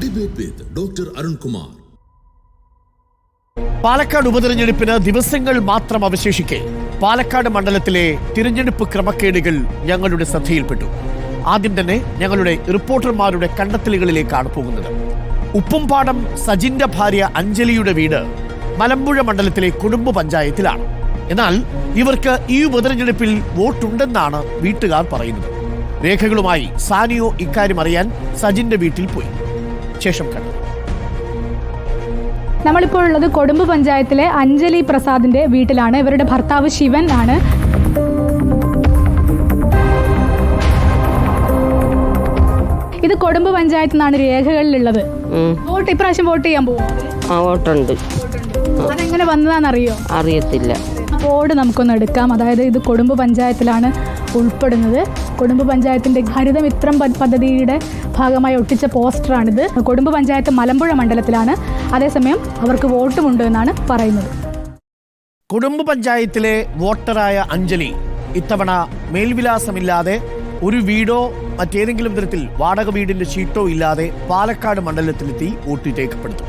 Debate with Dr. Arun Kumar. Palakkad ഉപതെരഞ്ഞെടുപ്പിന് ദിവസങ്ങൾ മാത്രം അവശേഷിക്കെ പാലക്കാട് മണ്ഡലത്തിലെ തിരഞ്ഞെടുപ്പ് ക്രമക്കേടുകൾ ഞങ്ങളുടെ ശ്രദ്ധയിൽപ്പെട്ടു. ആദ്യം തന്നെ ഞങ്ങളുടെ റിപ്പോർട്ടർമാരുടെ കണ്ടെത്തലുകളിലേക്കാണ് പോകുന്നത്. ഉപ്പുംപാടം സജിന്റെ ഭാര്യ അഞ്ജലിയുടെ വീട് മലമ്പുഴ മണ്ഡലത്തിലെ കുടുംബ പഞ്ചായത്തിലാണ്. എന്നാൽ ഇവർക്ക് ഈ ഉപതെരഞ്ഞെടുപ്പിൽ വോട്ടുണ്ടെന്നാണ് വീട്ടുകാർ പറയുന്നത്. രേഖകളുമായി സാനിയോ ഇക്കാര്യം അറിയാൻ സജിന്റെ വീട്ടിൽ പോയി. ശേഷം കണ്ടു. നമ്മളിപ്പോൾ ഉള്ളത് കൊടുമ്പ് പഞ്ചായത്തിലെ അഞ്ജലി പ്രസാദിന്റെ വീട്ടിലാണ്. ഇവരുടെ ഭർത്താവ് ശിവൻ ആണ്. ഇത് കൊടുമ്പ് പഞ്ചായത്തിൽ നിന്നാണ് രേഖകളിലുള്ളത്. ഇപ്രാവശ്യം വോട്ട് ചെയ്യാൻ പോകും. വോട്ടുണ്ട്. അതെങ്ങനെ വന്നതാണെന്നറിയോ? അറിയത്തില്ല. ബോർഡ് നമുക്കൊന്ന് എടുക്കാം. അതായത് ഇത് കൊടുമ്പ് പഞ്ചായത്തിലാണ് ഉൾപ്പെടുന്നത്. കൊടുമ്പ് പഞ്ചായത്തിന്റെ ഹരിതമിത്രം പദ്ധതിയുടെ ഭാഗമായി ഒട്ടിച്ച പോസ്റ്ററാണിത്. കൊടുമ്പ് പഞ്ചായത്ത് മലമ്പുഴ മണ്ഡലത്തിലാണ്. അതേസമയം അവർക്ക് വോട്ടുമുണ്ട് എന്നാണ് പറയുന്നത്. കൊടുമ്പ് പഞ്ചായത്തിലെ വോട്ടറായ അഞ്ജലി ഇത്തവണ മേൽവിലാസമില്ലാതെ ഒരു വീടോ മറ്റേതെങ്കിലും തരത്തിൽ വാടക വീടിന്റെ ഷീട്ടോ ഇല്ലാതെ പാലക്കാട് മണ്ഡലത്തിലെത്തി വോട്ട് രേഖപ്പെടുത്തും.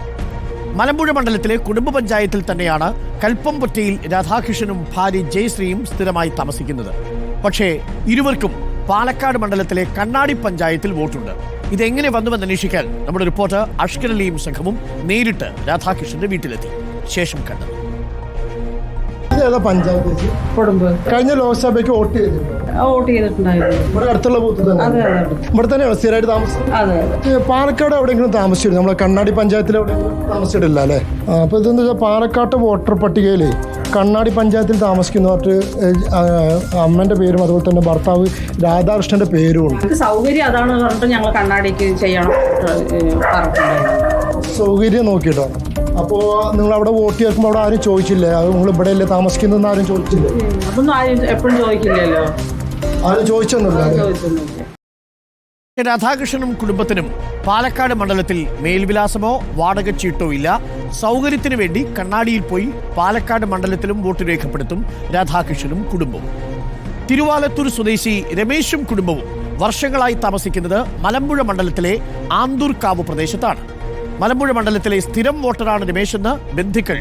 മലമ്പുഴ മണ്ഡലത്തിലെ കുടുംബ പഞ്ചായത്തിൽ തന്നെയാണ് കൽപ്പംപൊറ്റയിൽ രാധാകൃഷ്ണനും ഭാര്യ ജയശ്രീയും സ്ഥിരമായി താമസിക്കുന്നത്. പക്ഷേ ഇരുവർക്കും പാലക്കാട് മണ്ഡലത്തിലെ കണ്ണാടി പഞ്ചായത്തിൽ വോട്ടുണ്ട്. ഇതെങ്ങനെ വന്നുവെന്ന് അന്വേഷിക്കാൻ നമ്മുടെ റിപ്പോർട്ടർ അഷ്കർ അലിയും സംഘവും നേരിട്ട് രാധാകൃഷ്ണന്റെ വീട്ടിലെത്തി. ശേഷം കണ്ടത് പഞ്ചായത്ത് കഴിഞ്ഞ ലോക്സഭയ്ക്ക് വോട്ട് ചെയ്തിട്ടുണ്ടായിരുന്നു. ഇവിടെ അടുത്തുള്ള ബൂത്ത് തന്നെ, ഇവിടെ തന്നെയാണ് സ്ഥിരമായിട്ട് താമസം. പാലക്കാട് എവിടെയെങ്കിലും താമസിച്ചിരുന്നു? നമ്മളെ കണ്ണാടി പഞ്ചായത്തിൽ എവിടെയെങ്കിലും താമസിച്ചിട്ടില്ല അല്ലേ? അപ്പൊ ഇതെന്ന് വെച്ചാൽ പാലക്കാട്ട് വോട്ടർ പട്ടികയിൽ കണ്ണാടി പഞ്ചായത്തിൽ താമസിക്കുന്നവർക്ക് അമ്മന്റെ പേരും അതുപോലെ തന്നെ ഭർത്താവ് രാധാകൃഷ്ണന്റെ പേരും ഉണ്ട്. സൗകര്യം അതാണ് പറഞ്ഞിട്ട് ഞങ്ങൾ കണ്ണാടിക്ക് ചെയ്യണം. സൗകര്യം നോക്കിയിട്ടാണ്. അപ്പോൾ നിങ്ങൾ അവിടെ വോട്ട് ചേർക്കുമ്പോൾ അവിടെ ആരും ചോദിച്ചില്ലേ അത് നിങ്ങൾ ഇവിടെ അല്ലേ താമസിക്കുന്നതെന്ന് ആരും ചോദിച്ചില്ലേ? അതൊന്നും ആരും എപ്പോഴും ചോദിക്കില്ലല്ലോ. ആരും ചോദിച്ചൊന്നുമില്ല. രാധാകൃഷ്ണനും കുടുംബത്തിനും പാലക്കാട് മണ്ഡലത്തിൽ മേൽവിലാസമോ വാടക ചീട്ടോ ഇല്ല. സൗകര്യത്തിനു വേണ്ടി കണ്ണാടിയിൽ പോയി പാലക്കാട് മണ്ഡലത്തിലും വോട്ട് രേഖപ്പെടുത്തും രാധാകൃഷ്ണനും കുടുംബവും. തിരുവാലത്തൂർ സ്വദേശി രമേശും കുടുംബവും വർഷങ്ങളായി താമസിക്കുന്നത് മലമ്പുഴ മണ്ഡലത്തിലെ ആന്തൂർക്കാവ് പ്രദേശത്താണ്. മലമ്പുഴ മണ്ഡലത്തിലെ സ്ഥിരം വോട്ടറാണ് രമേശെന്ന് ബന്ധുക്കൾ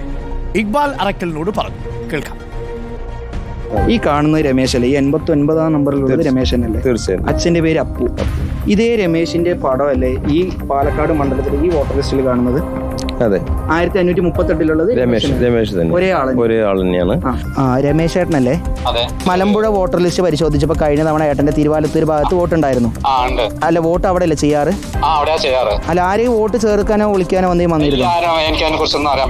ഇക്ബാൽ അറക്കലിനോട് പറഞ്ഞു. കേൾക്കാം. ഈ കാണുന്ന രമേശല്ലേ, ഈ 89-ാം നമ്പറിലുള്ളത് രമേശനല്ലേ? തീർച്ചയായും. അച്ഛന്റെ പേര് അപ്പു. ഇതേ രമേശിന്റെ പടമല്ലേ ഈ പാലക്കാട് മണ്ഡലത്തിൽ ഈ വോട്ടർ ലിസ്റ്റിൽ കാണുന്നത്? അതെ. 1538 രമേശ് തന്നെ. ഒരേ ആൾ തന്നെയാണ്. രമേശ് ഏട്ടനല്ലേ? മലമ്പുഴ വോട്ടർ ലിസ്റ്റ് പരിശോധിച്ചപ്പോ കഴിഞ്ഞ തവണ ഏട്ടന്റെ തിരുവാലത്തൂർ ഭാഗത്ത് വോട്ടുണ്ടായിരുന്നു. അല്ല, വോട്ട് അവിടെ അല്ലേ ചെയ്യാറ്? അല്ല, ആരെയും വോട്ട് ചേർക്കാനോ വിളിക്കാനോ വന്നിരുന്നു.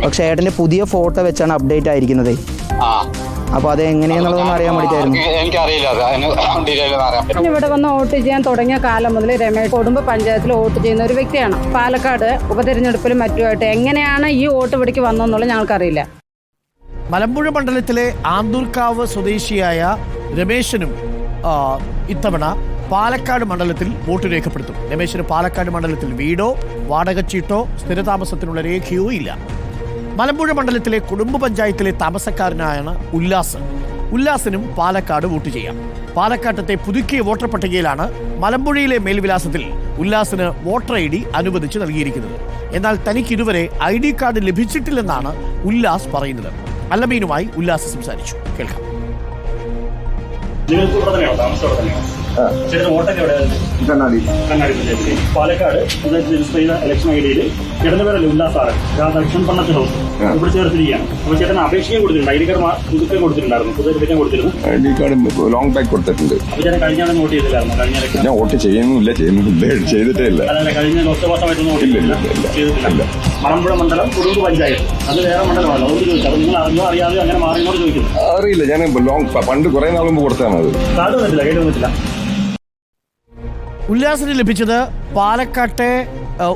പക്ഷെ ഏട്ടന്റെ പുതിയ ഫോട്ടോ വെച്ചാണ് അപ്ഡേറ്റ് ആയിരിക്കുന്നത്. അപ്പൊ അത് എങ്ങനെയാന്നുള്ളതൊന്നും അറിയാൻ വേണ്ടിയിട്ടായിരുന്നു. ഇവിടെ വന്ന് വോട്ട് ചെയ്യാൻ തുടങ്ങിയ കാലം മുതൽ രമേശ് കുടുംബ പഞ്ചായത്തിൽ വോട്ട് ചെയ്യുന്ന ഒരു വ്യക്തിയാണ്. പാലക്കാട് ഉപതെരഞ്ഞെടുപ്പിലും മറ്റുമായിട്ട് എങ്ങനെയാണ് ഈ വോട്ട് ഇവിടേക്ക് വന്നതെന്നുള്ളത് ഞങ്ങൾക്കറിയില്ല. മലമ്പുഴ മണ്ഡലത്തിലെ ആന്തൂർക്കാവ് സ്വദേശിയായ രമേശനും ഇത്തവണ പാലക്കാട് മണ്ഡലത്തിൽ വോട്ട് രേഖപ്പെടുത്തും. രമേശന് പാലക്കാട് മണ്ഡലത്തിൽ വീടോ വാടക ചീട്ടോ സ്ഥിരതാമസത്തിനുള്ള രേഖയോ ഇല്ല. മലമ്പുഴ മണ്ഡലത്തിലെ കുടുംബ പഞ്ചായത്തിലെ താമസക്കാരനായാണ് ഉല്ലാസിനും പാലക്കാട് വോട്ട് ചെയ്യാം. പാലക്കാട്ടത്തെ പുതുക്കിയ വോട്ടർ പട്ടികയിലാണ് മലമ്പുഴയിലെ മേൽവിലാസത്തിൽ ഉല്ലാസിന് വോട്ടർ ID അനുവദിച്ച് നൽകിയിരിക്കുന്നത്. എന്നാൽ തനിക്ക് ഇതുവരെ ID കാർഡ് ലഭിച്ചിട്ടില്ലെന്നാണ് ഉല്ലാസ് പറയുന്നത്. അല്ലമീനുമായി ഉല്ലാസ് സംസാരിച്ചു. കേൾക്കാം. പാലക്കാട് ഇലക്ഷൻ ഐഡിയയിൽ ചേട്ടന്റെ പേരല്ലേ ഉല്ലാസാറ് രാധാകൃഷ്ണൻ പണ്ണത്തിൽ ഹൗസ് ഇവിടെ ചേർത്തിരിക്കുകയാണ്. അപ്പോൾ ചേട്ടൻ അപേക്ഷയും കൊടുത്തിട്ടുണ്ട്. ID കാർഡ് പുതുക്കെ കൊടുത്തിട്ടുണ്ടായിരുന്നു. പുതുക്കെ കൊടുത്തിരുന്നു. ID കാർഡ് ലോങ് ബാക്ക് കൊടുത്തിട്ടുണ്ട്. അപ്പോൾ ചേട്ടൻ കഴിഞ്ഞ വോട്ട് ചെയ്തില്ലായിരുന്നു? കഴിഞ്ഞ ഞാൻ വോട്ട് ചെയ്തിട്ടേ ഇല്ല. അതല്ല, കഴിഞ്ഞ ലോക്സഭാ സമയത്തൊന്നും വോട്ട് ചെയ്തിട്ടില്ല. മലമ്പുഴ മണ്ഡലം കുടുംബ പഞ്ചായത്ത് അത് വേറെ മണ്ഡലമാണ്. അതുകൊണ്ട് ചോദിച്ചു. അപ്പോൾ നിങ്ങൾ അറിഞ്ഞോ അറിയാതെ അങ്ങനെ മാറിയോട് ചോദിക്കുന്നു. അറിയില്ല, ഞാൻ പണ്ട് കുറെ നാൾ മുമ്പ് കൊടുത്താണ്. അത് കാർഡ് വന്നിട്ടില്ല, കേട്ട് വന്നിട്ടില്ല. ഉല്ലാസിന് ലഭിച്ചത് പാലക്കാട്ടെ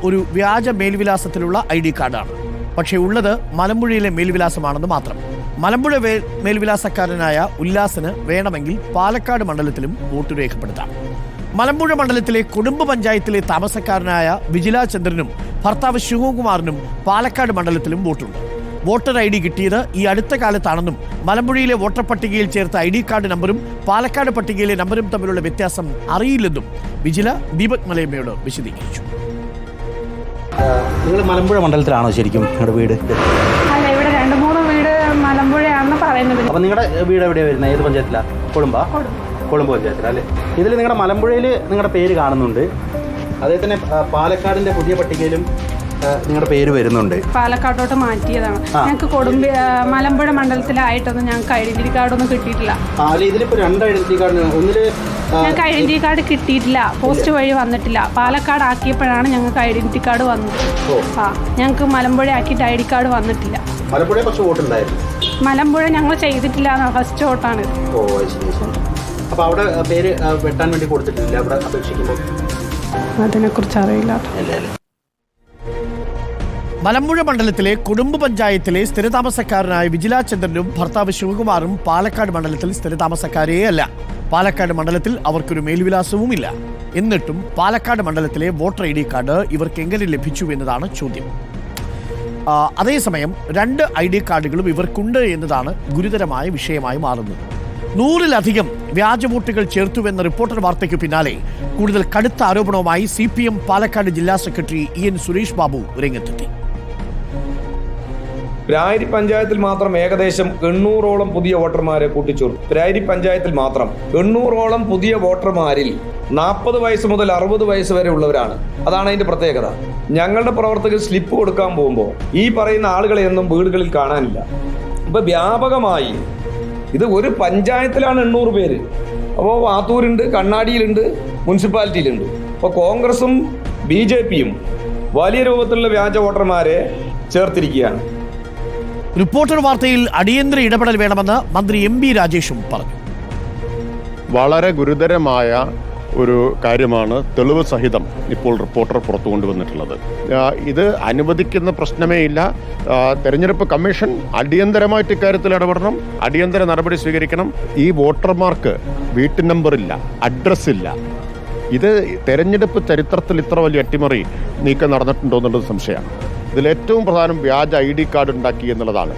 ഒരു വ്യാജ മേൽവിലാസത്തിലുള്ള ID കാർഡാണ്. പക്ഷേ ഉള്ളത് മലമ്പുഴയിലെ മേൽവിലാസമാണെന്ന് മാത്രം. മലമ്പുഴ മേൽവിലാസക്കാരനായ ഉല്ലാസിന് വേണമെങ്കിൽ പാലക്കാട് മണ്ഡലത്തിലും വോട്ട് രേഖപ്പെടുത്താം. മലമ്പുഴ മണ്ഡലത്തിലെ കുടുംബ പഞ്ചായത്തിലെ താമസക്കാരനായ വിജില ചന്ദ്രനും ഭർത്താവ് ശിവകുമാറിനും പാലക്കാട് മണ്ഡലത്തിലും വോട്ടുണ്ട്. വോട്ടർ ID കിട്ടിയത് ഈ അടുത്ത കാലത്താണെന്നും മലമ്പുഴയിലെ വോട്ടർ പട്ടികയിൽ ചേർത്ത ID കാർഡ് നമ്പറും പാലക്കാട് പട്ടികയിലെ നമ്പറും തമ്മിലുള്ള വ്യത്യാസം അറിയില്ലെന്നും വിജില ദീപക് മലയമ്മയോട് വിശദീകരിച്ചു. നിങ്ങൾ മലമ്പുഴ മണ്ഡലത്തിലാണോ ശരിക്കും നിങ്ങളുടെ വീട്? അല്ല, ഇവിടെ 2-3 വീട് മലമ്പുഴയാണെന്ന് പറയുന്നത്. അപ്പം നിങ്ങളുടെ വീട് എവിടെയാണ് വരുന്നത്? ഏത് പഞ്ചായത്തിലാണ്? കൊളുമ്പ് പഞ്ചായത്തിലാണ് അല്ലേ? ഇതിൽ നിങ്ങളുടെ മലമ്പുഴയിൽ നിങ്ങളുടെ പേര് കാണുന്നുണ്ട്. അതേ തന്നെ പാലക്കാടിൻ്റെ പുതിയ പട്ടികയിലും നിങ്ങളുടെ പേര് വരുന്നുണ്ട്. പാലക്കാട്ടോട്ട് മാറ്റിയതാണ്. ഞങ്ങൾക്ക് മലമ്പുഴ മണ്ഡലത്തിലായിട്ടൊന്നും ഞങ്ങൾക്ക് ഐഡന്റിറ്റി കാർഡൊന്നും കിട്ടിയിട്ടില്ല. ഇതിലിപ്പോൾ 2 ഐഡന്റിറ്റി കാർഡ്. ഞങ്ങൾക്ക് ഐഡന്റിറ്റി കാർഡ് കിട്ടിയിട്ടില്ല, പോസ്റ്റ് വഴി വന്നിട്ടില്ല. പാലക്കാട് ആക്കിയപ്പോഴാണ് ഞങ്ങൾക്ക് ഐഡന്റിറ്റി കാർഡ് വന്നത്. ഞങ്ങൾക്ക് മലമ്പുഴ ആക്കിയിട്ട് ഐ ഡി കാർഡ് വന്നിട്ടില്ല. മലമ്പുഴ കുറച്ച് വോട്ടുണ്ടായിരുന്നു. മലമ്പുഴ ഞങ്ങൾ ചെയ്തിട്ടില്ല, ഫസ്റ്റ് വോട്ടാണ്. അപ്പോൾ അവിടെ പേര് വെട്ടാൻ വേണ്ടി കൊടുത്തിട്ടില്ല അവിടെ അപേക്ഷിക്കുമ്പോൾ? അതിനെക്കുറിച്ച് അറിയില്ല. മലമ്പുഴ മണ്ഡലത്തിലെ കുടുംബ പഞ്ചായത്തിലെ സ്ഥിരതാമസക്കാരനായ വിജില ചന്ദ്രനും ഭർത്താവ് ശിവകുമാറും പാലക്കാട് മണ്ഡലത്തിൽ സ്ഥിരതാമസക്കാരേ അല്ല. പാലക്കാട് മണ്ഡലത്തിൽ അവർക്കൊരു മേൽവിലാസവുമില്ല. എന്നിട്ടും പാലക്കാട് മണ്ഡലത്തിലെ വോട്ടർ ID കാർഡ് ഇവർക്ക് എങ്ങനെ ലഭിച്ചു എന്നതാണ് ചോദ്യം. അതേസമയം 2 ID കാർഡുകളും ഇവർക്കുണ്ട് എന്നതാണ് ഗുരുതരമായ വിഷയമായി മാറുന്നത്. 100-ലധികം വ്യാജ വോട്ടുകൾ ചേർത്തുവെന്ന റിപ്പോർട്ടർ വാർത്തയ്ക്കു പിന്നാലെ കൂടുതൽ കടുത്ത ആരോപണവുമായി CPM പാലക്കാട് ജില്ലാ സെക്രട്ടറി EN സുരേഷ് ബാബു രംഗത്തെത്തി. പ്രായരി പഞ്ചായത്തിൽ മാത്രം ഏകദേശം 800ഓളം പുതിയ വോട്ടർമാരെ കൂട്ടിച്ചേർത്തു. പ്രായരി പഞ്ചായത്തിൽ മാത്രം 800ഓളം പുതിയ വോട്ടർമാരിൽ 40 വയസ്സ് മുതൽ 60 വയസ്സ് വരെ ഉള്ളവരാണ്. അതാണ് അതിന്റെ പ്രത്യേകത. ഞങ്ങളുടെ പ്രവർത്തകർ സ്ലിപ്പ് കൊടുക്കാൻ പോകുമ്പോൾ ഈ പറയുന്ന ആളുകളെയൊന്നും വീടുകളിൽ കാണാനില്ല. ഇപ്പൊ വ്യാപകമായി ഇത് ഒരു പഞ്ചായത്തിലാണ് 800 പേര്. അപ്പോൾ വാത്തൂരുണ്ട്, കണ്ണാടിയിലുണ്ട്, മുനിസിപ്പാലിറ്റിയിലുണ്ട്. അപ്പോൾ കോൺഗ്രസും BJPയും വലിയ രൂപത്തിലുള്ള വ്യാജ വോട്ടർമാരെ ചേർത്തിരിക്കുകയാണ്. റിപ്പോർട്ടർ വാർത്തയിൽ അടിയന്തര ഇടപെടൽ വേണമെന്ന് മന്ത്രി MB രാജേഷും പറഞ്ഞു. വളരെ ഗുരുതരമായ ഒരു കാര്യമാണ് തെളിവ് സഹിതം ഇപ്പോൾ റിപ്പോർട്ടർ പുറത്തു കൊണ്ടുവന്നിട്ടുള്ളത്. ഇത് അനുവദിക്കുന്ന പ്രശ്നമേ ഇല്ല. തെരഞ്ഞെടുപ്പ് കമ്മീഷൻ അടിയന്തരമായിട്ട് ഇക്കാര്യത്തിൽ ഇടപെടണം, അടിയന്തര നടപടി സ്വീകരിക്കണം. ഈ വോട്ടർമാർക്ക് വീട്ടു നമ്പറില്ല, അഡ്രസ്സില്ല. ഇത് തെരഞ്ഞെടുപ്പ് ചരിത്രത്തിൽ ഇത്ര വലിയ അട്ടിമറി നീക്കം നടന്നിട്ടുണ്ടോ എന്നുള്ളത് സംശയമാണ്. ഇതിലേറ്റവും പ്രധാനം വ്യാജ ID കാർഡ് ഉണ്ടാക്കി എന്നുള്ളതാണ്.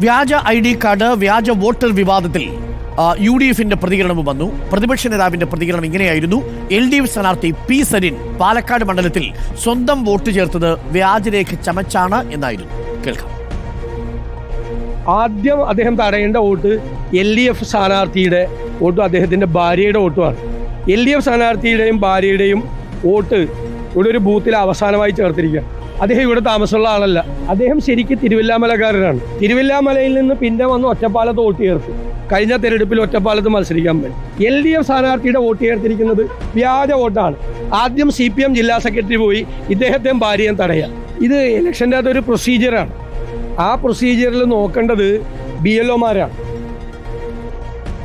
വ്യാജ ID കാർഡ്, വ്യാജ വോട്ടർ വിവാദത്തിൽ UDFന്റെ പ്രതികരണവും വന്നു. പ്രതിപക്ഷ നേതാവിന്റെ പ്രതികരണം ഇങ്ങനെയായിരുന്നു. LDF സ്ഥാനാർത്ഥി P സരിൻ പാലക്കാട് മണ്ഡലത്തിൽ സ്വന്തം വോട്ട് ചേർത്തത് വ്യാജരേഖ ചമച്ചാണ് എന്നായിരുന്നു. കേൾക്കാം. ആദ്യം അദ്ദേഹം തടയേണ്ട വോട്ട് LDF സ്ഥാനാർത്ഥിയുടെ വോട്ടും അദ്ദേഹത്തിന്റെ ഭാര്യയുടെ വോട്ടുമാണ്. LDF സ്ഥാനാർത്ഥിയുടെയും ഭാര്യയുടെയും വോട്ട് ഇവിടെ ഒരു ബൂത്തിൽ അവസാനമായി ചേർത്തിരിക്കുകയാണ്. അദ്ദേഹം ഇവിടെ താമസമുള്ള ആളല്ല. അദ്ദേഹം ശരിക്കും തിരുവില്ലാമലക്കാരനാണ്. തിരുവില്ലാമലയിൽ നിന്ന് പിന്നെ വന്ന് ഒറ്റപ്പാലത്ത് വോട്ട് ചേർത്തു. കഴിഞ്ഞ തെരഞ്ഞെടുപ്പിൽ ഒറ്റപ്പാലത്ത് മത്സരിക്കാൻ വേണ്ടി LDF സ്ഥാനാർത്ഥിയുടെ വോട്ട് ചേർത്തിരിക്കുന്നത് വ്യാജ വോട്ടാണ്. ആദ്യം CPM ജില്ലാ സെക്രട്ടറി പോയി ഇദ്ദേഹത്തെയും ഭാര്യയും തടയുക. ഇത് ഇലക്ഷൻ്റെ അതൊരു പ്രൊസീജിയറാണ്. ആ പ്രൊസീജിയറിൽ നോക്കേണ്ടത് BLOമാരാണ്.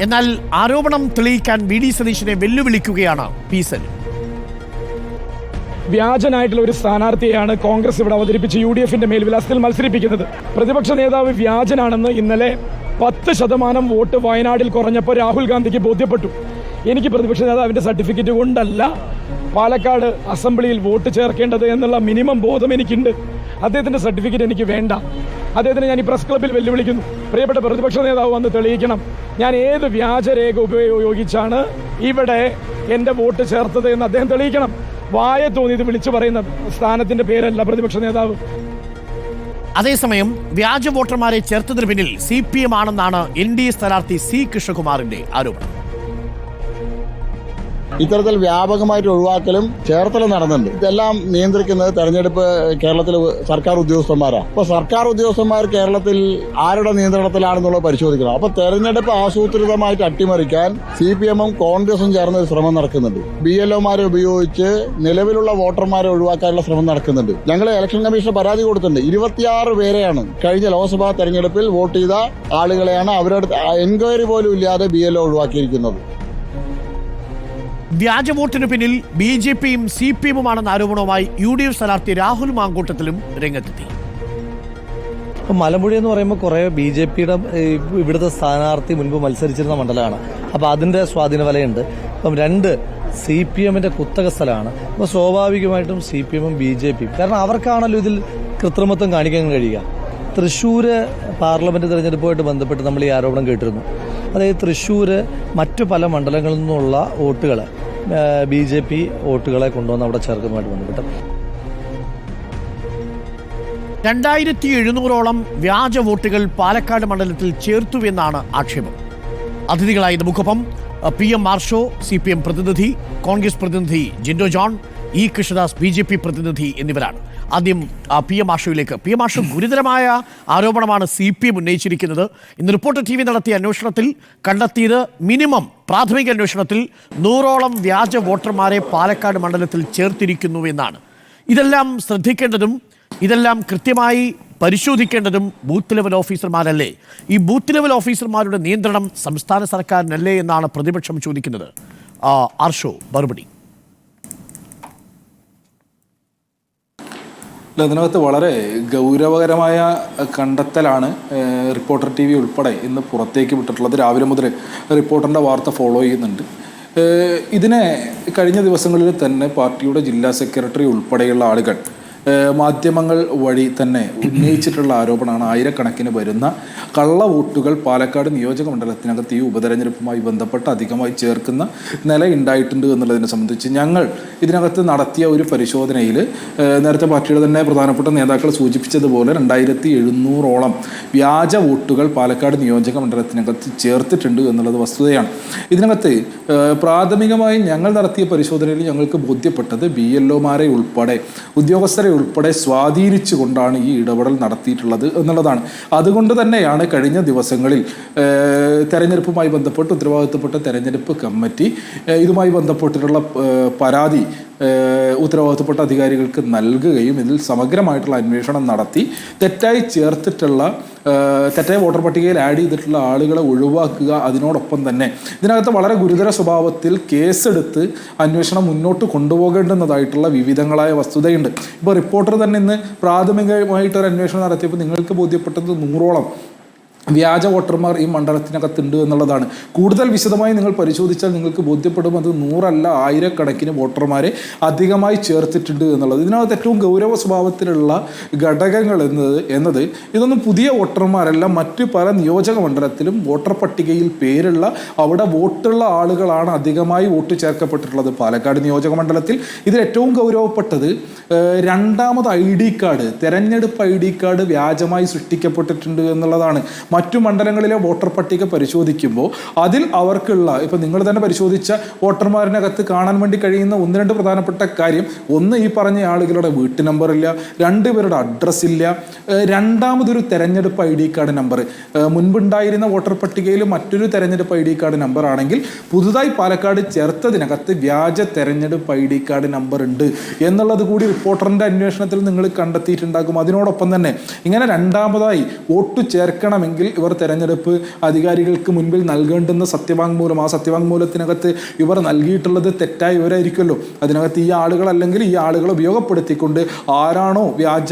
എന്നാൽ ആരോപണം തെളിയിക്കാൻ VD സതീശനെ വെല്ലുവിളിക്കുകയാണ് P സരിൻ. വ്യാജനായിട്ടുള്ള ഒരു സ്ഥാനാർത്ഥിയെയാണ് കോൺഗ്രസ് ഇവിടെ അവതരിപ്പിച്ച് UDFന്റെ മേൽവിലാസത്തിൽ മത്സരിപ്പിക്കുന്നത്. പ്രതിപക്ഷ നേതാവ് വ്യാജനാണെന്ന് ഇന്നലെ 10% വോട്ട് വയനാട്ടിൽ കുറഞ്ഞപ്പോൾ രാഹുൽ ഗാന്ധിക്ക് ബോധ്യപ്പെട്ടു. എനിക്ക് പ്രതിപക്ഷ നേതാവിൻ്റെ സർട്ടിഫിക്കറ്റ് കൊണ്ടല്ല പാലക്കാട് അസംബ്ലിയിൽ വോട്ട് ചേർക്കേണ്ടത് എന്നുള്ള മിനിമം ബോധം എനിക്കുണ്ട്. അദ്ദേഹത്തിൻ്റെ സർട്ടിഫിക്കറ്റ് എനിക്ക് വേണ്ട. അദ്ദേഹത്തിന് ഞാൻ ഈ പ്രസ് ക്ലബ്ബിൽ വെല്ലുവിളിക്കുന്നു. പ്രിയപ്പെട്ട പ്രതിപക്ഷ നേതാവ് വന്ന് തെളിയിക്കണം, ഞാൻ ഏത് വ്യാജരേഖ ഉപയോഗിച്ചാണ് ഇവിടെ എൻ്റെ വോട്ട് ചേർത്തത് എന്ന് അദ്ദേഹം തെളിയിക്കണം. വായ തോന്നിയത് വിളിച്ചു പറയുന്ന സ്ഥാനത്തിന്റെ പേരല്ല പ്രതിപക്ഷ നേതാവ്. അതേസമയം വ്യാജ വോട്ടർമാരെ ചേർത്തതിന് പിന്നിൽ CPM ആണെന്നാണ് NDA സ്ഥാനാർത്ഥി C കൃഷ്ണകുമാറിന്റെ ആരോപണം. ഇത്തരത്തിൽ വ്യാപകമായിട്ട് ഒഴിവാക്കലും ചേർത്തലും നടന്നുണ്ട്. ഇതെല്ലാം നിയന്ത്രിക്കുന്നത് തെരഞ്ഞെടുപ്പ് കേരളത്തിലെ സർക്കാർ ഉദ്യോഗസ്ഥന്മാരാണ്. അപ്പോൾ സർക്കാർ ഉദ്യോഗസ്ഥന്മാർ കേരളത്തിൽ ആരുടെ നിയന്ത്രണത്തിലാണെന്നുള്ളത് പരിശോധിക്കണം. അപ്പോൾ തെരഞ്ഞെടുപ്പ് ആസൂത്രിതമായിട്ട് അട്ടിമറിക്കാൻ CPMഉം കോൺഗ്രസും ചേർന്ന് ഒരു ശ്രമം നടക്കുന്നുണ്ട്. BLOമാരെ ഉപയോഗിച്ച് നിലവിലുള്ള വോട്ടർമാരെ ഒഴിവാക്കാനുള്ള ശ്രമം നടക്കുന്നുണ്ട്. ഞങ്ങൾ ഇലക്ഷൻ കമ്മീഷന് പരാതി കൊടുത്തിട്ടുണ്ട്. 26 പേരെയാണ് കഴിഞ്ഞ ലോക്സഭാ തെരഞ്ഞെടുപ്പിൽ വോട്ട് ചെയ്ത ആളുകളെയാണ് അവരുടെ എൻക്വയറി പോലും ഇല്ലാതെ BLO ഒഴിവാക്കിയിരിക്കുന്നത്. വ്യാജ വോട്ടിന് പിന്നിൽ BJPയും CPMുമാണെന്ന ആരോപണവുമായി UDF സ്ഥാനാർത്ഥി രാഹുൽ മാങ്കൂട്ടത്തിലും രംഗത്തെത്തി. മലമ്പുഴ എന്ന് പറയുമ്പോൾ കുറേ BJPയുടെ ഇവിടുത്തെ സ്ഥാനാർത്ഥി മുൻപ് മത്സരിച്ചിരുന്ന മണ്ഡലമാണ്. അപ്പോൾ അതിൻ്റെ സ്വാധീന വലയുണ്ട്. അപ്പം 2 CPMന്റെ കുത്തക സ്ഥലമാണ്. അപ്പോൾ സ്വാഭാവികമായിട്ടും CPMും BJPയും, കാരണം അവർക്കാണല്ലോ ഇതിൽ കൃത്രിമത്വം കാണിക്കാൻ കഴിയുക. തൃശ്ശൂർ പാർലമെന്റ് തെരഞ്ഞെടുപ്പുമായിട്ട് ബന്ധപ്പെട്ട് നമ്മൾ ഈ ആരോപണം കേട്ടിരുന്നു. അതായത് തൃശ്ശൂർ മറ്റു പല മണ്ഡലങ്ങളിൽ നിന്നുള്ള വോട്ടുകൾ BJP വോട്ടുകളെ കൊണ്ടുവന്ന് അവിടെ ചേർക്കുന്നതുമായിട്ട് ബന്ധപ്പെട്ട് 2700ഓളം വ്യാജ വോട്ടുകൾ പാലക്കാട് മണ്ഡലത്തിൽ ചേർത്തുവെന്നാണ് ആക്ഷേപം. അതിഥികളായി നമുക്കൊപ്പം PM മാർഷോ, CPM പ്രതിനിധി, കോൺഗ്രസ് പ്രതിനിധി Jinto John, E Krishnadas BJP പ്രതിനിധി എന്നിവരാണ്. ആദ്യം PM മാർഷോയിലേക്ക്. PM മാർഷോ, ഗുരുതരമായ ആരോപണമാണ് CPM ഉന്നയിച്ചിരിക്കുന്നത്. ഇന്ന് റിപ്പോർട്ടർ TV നടത്തിയ അന്വേഷണത്തിൽ കണ്ടെത്തിയത്, മിനിമം പ്രാഥമിക അന്വേഷണത്തിൽ 100ഓളം വ്യാജ വോട്ടർമാരെ പാലക്കാട് മണ്ഡലത്തിൽ ചേർത്തിരിക്കുന്നു എന്നാണ്. ഇതെല്ലാം ശ്രദ്ധിക്കേണ്ടതും ഇതെല്ലാം കൃത്യമായി പരിശോധിക്കേണ്ടതും ബൂത്ത് ലെവൽ ഓഫീസർമാരല്ലേ? ഈ ബൂത്ത് ലെവൽ ഓഫീസർമാരുടെ നിയന്ത്രണം സംസ്ഥാന സർക്കാരിനല്ലേ എന്നാണ് പ്രതിപക്ഷം ചോദിക്കുന്നത്. ആർഷോ, മറുപടി. ഇതിനകത്ത് വളരെ ഗൗരവകരമായ കണ്ടെത്തലാണ് റിപ്പോർട്ടർ TV ഉൾപ്പെടെ ഇന്ന് പുറത്തേക്ക് വിട്ടിട്ടുള്ളത്. രാവിലെ മുതൽ റിപ്പോർട്ടറിൻ്റെ വാർത്ത ഫോളോ ചെയ്യുന്നുണ്ട്. ഇതിനെ കഴിഞ്ഞ ദിവസങ്ങളിൽ തന്നെ പാർട്ടിയുടെ ജില്ലാ സെക്രട്ടറി ഉൾപ്പെടെയുള്ള ആളുകൾ മാധ്യമങ്ങൾ വഴി തന്നെ ഉന്നയിച്ചിട്ടുള്ള ആരോപണമാണ് ആയിരക്കണക്കിന് വരുന്ന കള്ള വോട്ടുകൾ പാലക്കാട് നിയോജക മണ്ഡലത്തിനകത്ത് ഈ ഉപതെരഞ്ഞെടുപ്പുമായി ബന്ധപ്പെട്ട് അധികമായി ചേർക്കുന്ന നില ഉണ്ടായിട്ടുണ്ട് എന്നുള്ളതിനെ സംബന്ധിച്ച് ഞങ്ങൾ ഇതിനകത്ത് നടത്തിയ ഒരു പരിശോധനയിൽ നേരത്തെ പാർട്ടിയുടെ തന്നെ പ്രധാനപ്പെട്ട നേതാക്കൾ സൂചിപ്പിച്ചതുപോലെ 2700ഓളം വ്യാജ വോട്ടുകൾ പാലക്കാട് നിയോജക മണ്ഡലത്തിനകത്ത് ചേർത്തിട്ടുണ്ട് എന്നുള്ളത് വസ്തുതയാണ്. ഇതിനകത്ത് പ്രാഥമികമായി ഞങ്ങൾ നടത്തിയ പരിശോധനയിൽ ഞങ്ങൾക്ക് ബോധ്യപ്പെട്ടത് BLOമാരെ ഉൾപ്പെടെ ഉദ്യോഗസ്ഥരെ ഉൾപ്പെടെ സ്വാധീനിച്ചുകൊണ്ടാണ് ഈ ഇടപെടൽ നടത്തിയിട്ടുള്ളത് എന്നുള്ളതാണ്. അതുകൊണ്ട് തന്നെയാണ് കഴിഞ്ഞ ദിവസങ്ങളിൽ തെരഞ്ഞെടുപ്പുമായി ബന്ധപ്പെട്ട് ഉത്തരവാദിത്തപ്പെട്ട തെരഞ്ഞെടുപ്പ് കമ്മിറ്റി ഇതുമായി ബന്ധപ്പെട്ടിട്ടുള്ള പരാതി ഉത്തരവാദിത്തപ്പെട്ട അധികാരികൾക്ക് നൽകുകയും ഇതിൽ സമഗ്രമായിട്ടുള്ള അന്വേഷണം നടത്തി തെറ്റായി വോട്ടർ പട്ടികയിൽ ആഡ് ചെയ്തിട്ടുള്ള ആളുകളെ ഒഴിവാക്കുക, അതിനോടൊപ്പം തന്നെ ഇതിനകത്ത് വളരെ ഗുരുതര സ്വഭാവത്തിൽ കേസെടുത്ത് അന്വേഷണം മുന്നോട്ട് കൊണ്ടുപോകേണ്ടുന്നതായിട്ടുള്ള വിവിധങ്ങളായ വസ്തുതയുണ്ട്. ഇപ്പോൾ റിപ്പോർട്ടർ തന്നെ ഇന്ന് പ്രാഥമികമായിട്ടൊരു അന്വേഷണം നടത്തിയപ്പോൾ നിങ്ങൾക്ക് ബോധ്യപ്പെട്ടത് 100ഓളം വ്യാജ വോട്ടർമാർ ഈ മണ്ഡലത്തിനകത്തുണ്ട് എന്നുള്ളതാണ്. കൂടുതൽ വിശദമായി നിങ്ങൾ പരിശോധിച്ചാൽ നിങ്ങൾക്ക് ബോധ്യപ്പെടും അത് 100 അല്ല, ആയിരക്കണക്കിന് വോട്ടർമാരെ അധികമായി ചേർത്തിട്ടുണ്ട് എന്നുള്ളത്. ഇതിനകത്ത് ഏറ്റവും ഗൗരവ സ്വഭാവത്തിലുള്ള ഘടകങ്ങൾ എന്നത് ഇതൊന്നും പുതിയ വോട്ടർമാരല്ല. മറ്റ് പല നിയോജക മണ്ഡലത്തിലും വോട്ടർ പട്ടികയിൽ പേരുള്ള അവിടെ വോട്ടുള്ള ആളുകളാണ് അധികമായി വോട്ട് ചേർക്കപ്പെട്ടിട്ടുള്ളത്. പാലക്കാട് നിയോജക മണ്ഡലത്തിൽ ഇതിൽ ഏറ്റവും ഗൗരവപ്പെട്ടത് രണ്ടാമത് ID കാർഡ്, തെരഞ്ഞെടുപ്പ് ID കാർഡ് വ്യാജമായി സൃഷ്ടിക്കപ്പെട്ടിട്ടുണ്ട് എന്നുള്ളതാണ്. മറ്റു മണ്ഡലങ്ങളിലെ വോട്ടർ പട്ടിക പരിശോധിക്കുമ്പോൾ അതിൽ അവർക്കുള്ള, ഇപ്പം നിങ്ങൾ തന്നെ പരിശോധിച്ച വോട്ടർമാരിനകത്ത് കാണാൻ വേണ്ടി കഴിയുന്ന 1-2 പ്രധാനപ്പെട്ട കാര്യം, ഒന്ന് ഈ പറഞ്ഞ ആളുകളുടെ വീട്ടു നമ്പർ ഇല്ല, 2 പേരുടെ അഡ്രസ്സ് ഇല്ല, രണ്ടാമതൊരു തെരഞ്ഞെടുപ്പ് ID കാർഡ് നമ്പർ മുൻപുണ്ടായിരുന്ന വോട്ടർ പട്ടികയിൽ മറ്റൊരു തെരഞ്ഞെടുപ്പ് ID കാർഡ് നമ്പർ ആണെങ്കിൽ പുതുതായി പാലക്കാട് ചേർത്തതിനകത്ത് വ്യാജ തെരഞ്ഞെടുപ്പ് ID കാർഡ് നമ്പർ ഉണ്ട് എന്നുള്ളത് കൂടി റിപ്പോർട്ടറിൻ്റെ അന്വേഷണത്തിൽ നിങ്ങൾ കണ്ടെത്തിയിട്ടുണ്ടാകും. അതിനോടൊപ്പം തന്നെ ഇങ്ങനെ രണ്ടാമതായി വോട്ട് ചേർക്കണമെങ്കിൽ ഇവർ തെരഞ്ഞെടുപ്പ് അധികാരികൾക്ക് മുൻപിൽ നൽകേണ്ടുന്ന സത്യവാങ്മൂലം, ആ സത്യവാങ്മൂലത്തിനകത്ത് ഇവർ നൽകിയിട്ടുള്ളത് തെറ്റായ വിവരമായിരിക്കുമല്ലോ. അതിനകത്ത് ഈ ആളുകൾ അല്ലെങ്കിൽ ഈ ആളുകളെ ഉപയോഗപ്പെടുത്തിക്കൊണ്ട് ആരാണോ വ്യാജ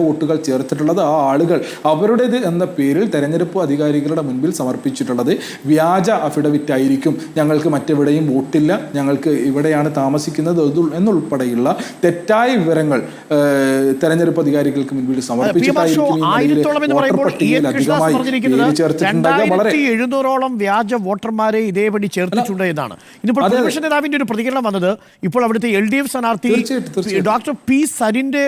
വോട്ടുകൾ ചേർത്തിട്ടുള്ളത് ആ ആളുകൾ അവരുടേത് എന്ന പേരിൽ തെരഞ്ഞെടുപ്പ് അധികാരികളുടെ മുൻപിൽ സമർപ്പിച്ചിട്ടുള്ളത് വ്യാജ അഫിഡവിറ്റ് ആയിരിക്കും. ഞങ്ങൾക്ക് മറ്റെവിടെയും വോട്ടില്ല, ഞങ്ങൾക്ക് ഇവിടെയാണ് താമസിക്കുന്നത് എന്നുൾപ്പെടെയുള്ള തെറ്റായ വിവരങ്ങൾ തെരഞ്ഞെടുപ്പ് അധികാരികൾക്ക് മുൻപിൽ സമർപ്പിച്ചിട്ടായിരിക്കും 2700ഓളം വ്യാജ വോട്ടർമാരെ ഇതേപടി ചേർത്തിട്ടുണ്ട് എന്നാണ്. ഇന്നിപ്പോൾ പ്രതിപക്ഷ നേതാവിന്റെ ഒരു പ്രതികരണം വന്നത്, ഇപ്പോൾ അവിടുത്തെ LDF സ്ഥാനാർത്ഥി ഡോക്ടർ P സരിന്റെ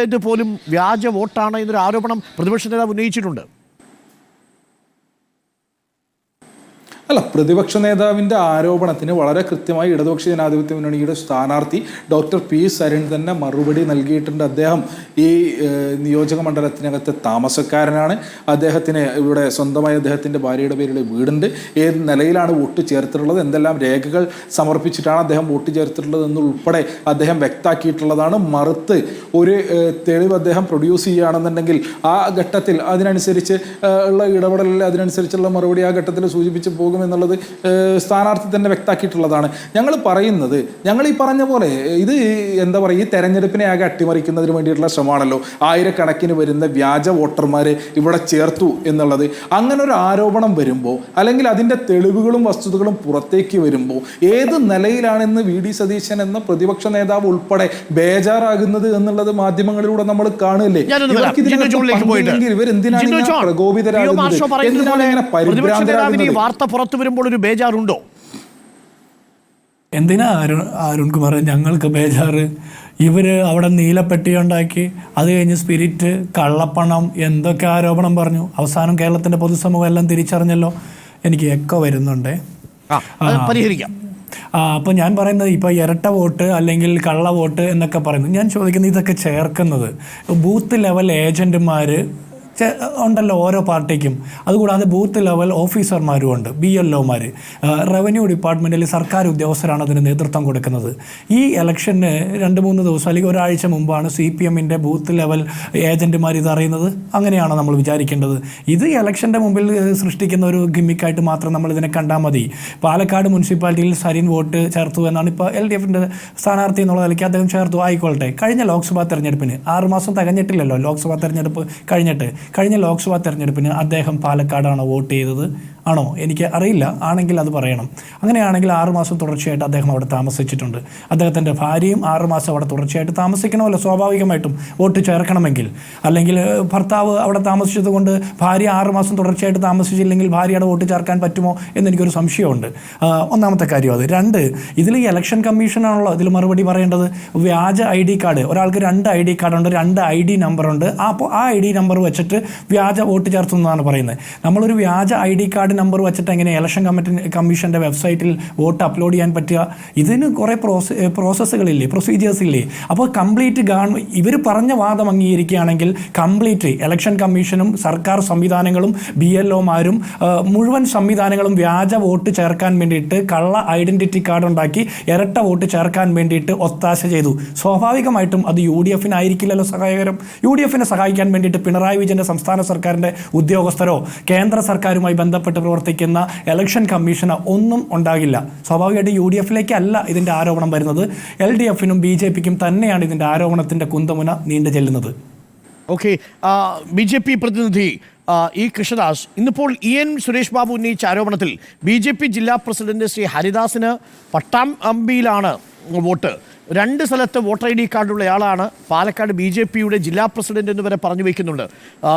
ഇത് പോലും വ്യാജ വോട്ടാണ് എന്നൊരു ആരോപണം പ്രതിപക്ഷ നേതാവ് ഉന്നയിച്ചിട്ടുണ്ട്. അല്ല, പ്രതിപക്ഷ നേതാവിൻ്റെ ആരോപണത്തിന് വളരെ കൃത്യമായി ഇടതുപക്ഷ ജനാധിപത്യ മുന്നണിയുടെ സ്ഥാനാർത്ഥി ഡോക്ടർ P സരിൻ തന്നെ മറുപടി നൽകിയിട്ടുണ്ട്. അദ്ദേഹം ഈ നിയോജക മണ്ഡലത്തിനകത്ത് താമസക്കാരനാണ്. അദ്ദേഹത്തിന് ഇവിടെ സ്വന്തമായി അദ്ദേഹത്തിൻ്റെ ഭാര്യയുടെ പേരിൽ വീടുണ്ട്. ഏത് നിലയിലാണ് വോട്ട് ചേർത്തിട്ടുള്ളത്, എന്തെല്ലാം രേഖകൾ സമർപ്പിച്ചിട്ടാണ് അദ്ദേഹം വോട്ട് ചേർത്തിട്ടുള്ളത് എന്നുൾപ്പെടെ അദ്ദേഹം വ്യക്തമാക്കിയിട്ടുള്ളതാണ്. മറുത്ത് ഒരു തെളിവ് അദ്ദേഹം പ്രൊഡ്യൂസ് ചെയ്യുകയാണെന്നുണ്ടെങ്കിൽ ആ ഘട്ടത്തിൽ അതിനനുസരിച്ച് ഉള്ള ഇടപെടലിൽ അതിനനുസരിച്ചുള്ള മറുപടി ആ ഘട്ടത്തിൽ സൂചിപ്പിച്ച് പോകും എന്നുള്ളത് സ്ഥാനാർത്ഥി തന്നെ വ്യക്തമാക്കിയിട്ടുള്ളതാണ്. ഞങ്ങൾ പറയുന്നത്, ഞങ്ങൾ ഈ പറഞ്ഞ പോലെ ഇത് എന്താ പറയുക, ഈ തെരഞ്ഞെടുപ്പിനെ ആകെ അട്ടിമറിക്കുന്നതിന് വേണ്ടിയിട്ടുള്ള ശ്രമമാണല്ലോ. ആയിരക്കണക്കിന് വരുന്ന വ്യാജ വോട്ടർമാരെ ഇവിടെ ചേർത്തു എന്നുള്ളത്. അങ്ങനെ ഒരു ആരോപണം വരുമ്പോൾ അല്ലെങ്കിൽ അതിൻ്റെ തെളിവുകളും വസ്തുതകളും പുറത്തേക്ക് വരുമ്പോൾ ഏത് നിലയിലാണെന്ന് VD സതീശൻ എന്ന പ്രതിപക്ഷ നേതാവ് ഉൾപ്പെടെ ബേജാറാകുന്നത് എന്നുള്ളത് മാധ്യമങ്ങളിലൂടെ നമ്മൾ കാണുന്നില്ലേ. ഇവരെന്തിനാണ് പ്രകോപിതരാകുന്നത്, എന്തിനാണ് ഇങ്ങനെ പരിഭ്രാന്തരാകുന്നത്? പുറത്തു വരുമ്പോൾ ഒരു ബേജാറുണ്ടോ? എന്തിനാ അരുൺകുമാർ ഞങ്ങൾക്ക് ബേജാറ്? ഇവർ അവിടെ നീലപ്പെട്ടി ഉണ്ടാക്കി, അത് കഴിഞ്ഞ് സ്പിരിറ്റ്, കള്ളപ്പണം, എന്തൊക്കെ ആരോപണം പറഞ്ഞു. അവസാനം കേരളത്തിൻ്റെ പൊതുസമൂഹം എല്ലാം തിരിച്ചറിഞ്ഞല്ലോ. എനിക്ക് എക്കോ വരുന്നുണ്ടേ, പരിഹരിക്കാം. അപ്പോൾ ഞാൻ പറയുന്നത് ഇപ്പോൾ ഇരട്ട വോട്ട് അല്ലെങ്കിൽ കള്ള വോട്ട് എന്നൊക്കെ പറയുന്നത്, ഞാൻ ചോദിക്കുന്നത് ഇതൊക്കെ ചേർക്കുന്നത് ബൂത്ത് ലെവൽ ഏജൻറ്റുമാർ ഉണ്ടല്ലോ ഓരോ പാർട്ടിക്കും. അതുകൂടാതെ ബൂത്ത് ലെവൽ ഓഫീസർമാരും ഉണ്ട്, BLOമാർ. റവന്യൂ ഡിപ്പാർട്ട്മെൻറ്റിൽ സർക്കാർ ഉദ്യോഗസ്ഥരാണ് അതിന് നേതൃത്വം കൊടുക്കുന്നത്. ഈ ഇലക്ഷന് 2-3 ദിവസം അല്ലെങ്കിൽ ഒരാഴ്ച മുമ്പാണ് CPMൻ്റെ ബൂത്ത് ലെവൽ ഏജൻറ്റുമാർ ഇത് അറിയുന്നത്. അങ്ങനെയാണോ നമ്മൾ വിചാരിക്കേണ്ടത്? ഇത് ഇലക്ഷൻ്റെ മുമ്പിൽ സൃഷ്ടിക്കുന്ന ഒരു ഗിമ്മിക്കായിട്ട് മാത്രം നമ്മൾ ഇതിനെ കണ്ടാൽ മതി. പാലക്കാട് മുനിസിപ്പാലിറ്റിയിൽ സരിൻ വോട്ട് ചേർത്തു എന്നാണ് ഇപ്പോൾ LDFൻ്റെ സ്ഥാനാർത്ഥി എന്നുള്ള നിലയ്ക്ക് അദ്ദേഹം ചേർത്തു, ആയിക്കോട്ടെ. കഴിഞ്ഞ ലോക്സഭാ തെരഞ്ഞെടുപ്പിന് 6 മാസം തികഞ്ഞിട്ടില്ലല്ലോ ലോക്സഭാ തെരഞ്ഞെടുപ്പ് കഴിഞ്ഞിട്ട്. കഴിഞ്ഞ ലോക്സഭാ തെരഞ്ഞെടുപ്പിന് അദ്ദേഹം പാലക്കാടാണോ വോട്ട് ചെയ്തത്? ആണോ? എനിക്ക് അറിയില്ല. ആണെങ്കിൽ അത് പറയണം. അങ്ങനെയാണെങ്കിൽ 6 മാസം തുടർച്ചയായിട്ട് അദ്ദേഹം അവിടെ താമസിച്ചിട്ടുണ്ട്. അദ്ദേഹത്തിൻ്റെ ഭാര്യയും 6 മാസം അവിടെ തുടർച്ചയായിട്ട് താമസിക്കണമല്ലോ സ്വാഭാവികമായിട്ടും വോട്ട് ചേർക്കണമെങ്കിൽ. അല്ലെങ്കിൽ ഭർത്താവ് അവിടെ താമസിച്ചത് കൊണ്ട് ഭാര്യ 6 മാസം തുടർച്ചയായിട്ട് താമസിച്ചില്ലെങ്കിൽ ഭാര്യയുടെ വോട്ട് ചേർക്കാൻ പറ്റുമോ എന്നെനിക്കൊരു സംശയമുണ്ട്. ഒന്നാമത്തെ കാര്യം അത്. 2, ഇതിൽ ഈ ഇലക്ഷൻ കമ്മീഷനാണല്ലോ ഇതിൽ മറുപടി പറയേണ്ടത്. വ്യാജ ID കാർഡ്, ഒരാൾക്ക് 2 ID കാർഡുണ്ട്, 2 ID നമ്പറുണ്ട്. അപ്പോൾ ആ ID നമ്പർ വെച്ചിട്ട് വ്യാജ വോട്ട് ചേർത്തു എന്നാണ് പറയുന്നത്. നമ്മളൊരു വ്യാജ ID കാർഡ് നമ്പർ വെച്ചിട്ട് എങ്ങനെ ഇലക്ഷൻ കമ്മീഷൻ്റെ വെബ്സൈറ്റിൽ വോട്ട് അപ്ലോഡ് ചെയ്യാൻ പറ്റുക? ഇതിന് കുറേ പ്രോസസ്സുകളില്ലേ, പ്രൊസീജിയേഴ്സ് ഇല്ലേ? അപ്പോൾ കംപ്ലീറ്റ് ഇവർ പറഞ്ഞ വാദം അംഗീകരിക്കുകയാണെങ്കിൽ കംപ്ലീറ്റ് ഇലക്ഷൻ കമ്മീഷനും സർക്കാർ സംവിധാനങ്ങളും BLOമാരും മുഴുവൻ സംവിധാനങ്ങളും വ്യാജ വോട്ട് ചേർക്കാൻ വേണ്ടിയിട്ട് കള്ള ഐഡൻറ്റിറ്റി കാർഡ് ഉണ്ടാക്കി ഇരട്ട വോട്ട് ചേർക്കാൻ വേണ്ടിയിട്ട് ഒത്താശ ചെയ്തു. സ്വാഭാവികമായിട്ടും അത് UDFനായിരിക്കില്ലല്ലോ സഹായകരം. UDFനെ സഹായിക്കാൻ വേണ്ടിയിട്ട് പിണറായി വിജയൻ്റെ സംസ്ഥാന സർക്കാരിൻ്റെ ഉദ്യോഗസ്ഥരോ കേന്ദ്ര സർക്കാരുമായി ബന്ധപ്പെട്ട് പ്രവർത്തിക്കുന്ന ഇലക്ഷൻ കമ്മീഷനോ ഒന്നും ഉണ്ടാകില്ല. സ്വാഭാവികമായിട്ട് UDFലേക്കല്ല ഇതിൻ്റെ ആരോപണം വരുന്നത്. LDFനും BJPക്കും തന്നെയാണ് ഇതിൻ്റെ ആരോപണത്തിൻ്റെ കുന്തമുന നീണ്ടു ചെല്ലുന്നത്. ഓക്കെ, BJP പ്രതിനിധി E. കൃഷ്ണദാസ്, ഇന്നിപ്പോൾ EN സുരേഷ് ബാബു ഉന്നയിച്ച ആരോപണത്തിൽ BJP ജില്ലാ പ്രസിഡന്റ് ശ്രീ ഹരിദാസിന് പട്ടാമ്പിയിലാണ് വോട്ട്. 2 സ്ഥലത്ത് വോട്ടർ ID കാർഡുള്ളയാളാണ്. പാലക്കാട് BJPയുടെ ജില്ലാ പ്രസിഡന്റ് എന്ന് വരെ പറഞ്ഞു വയ്ക്കുന്നുണ്ട്.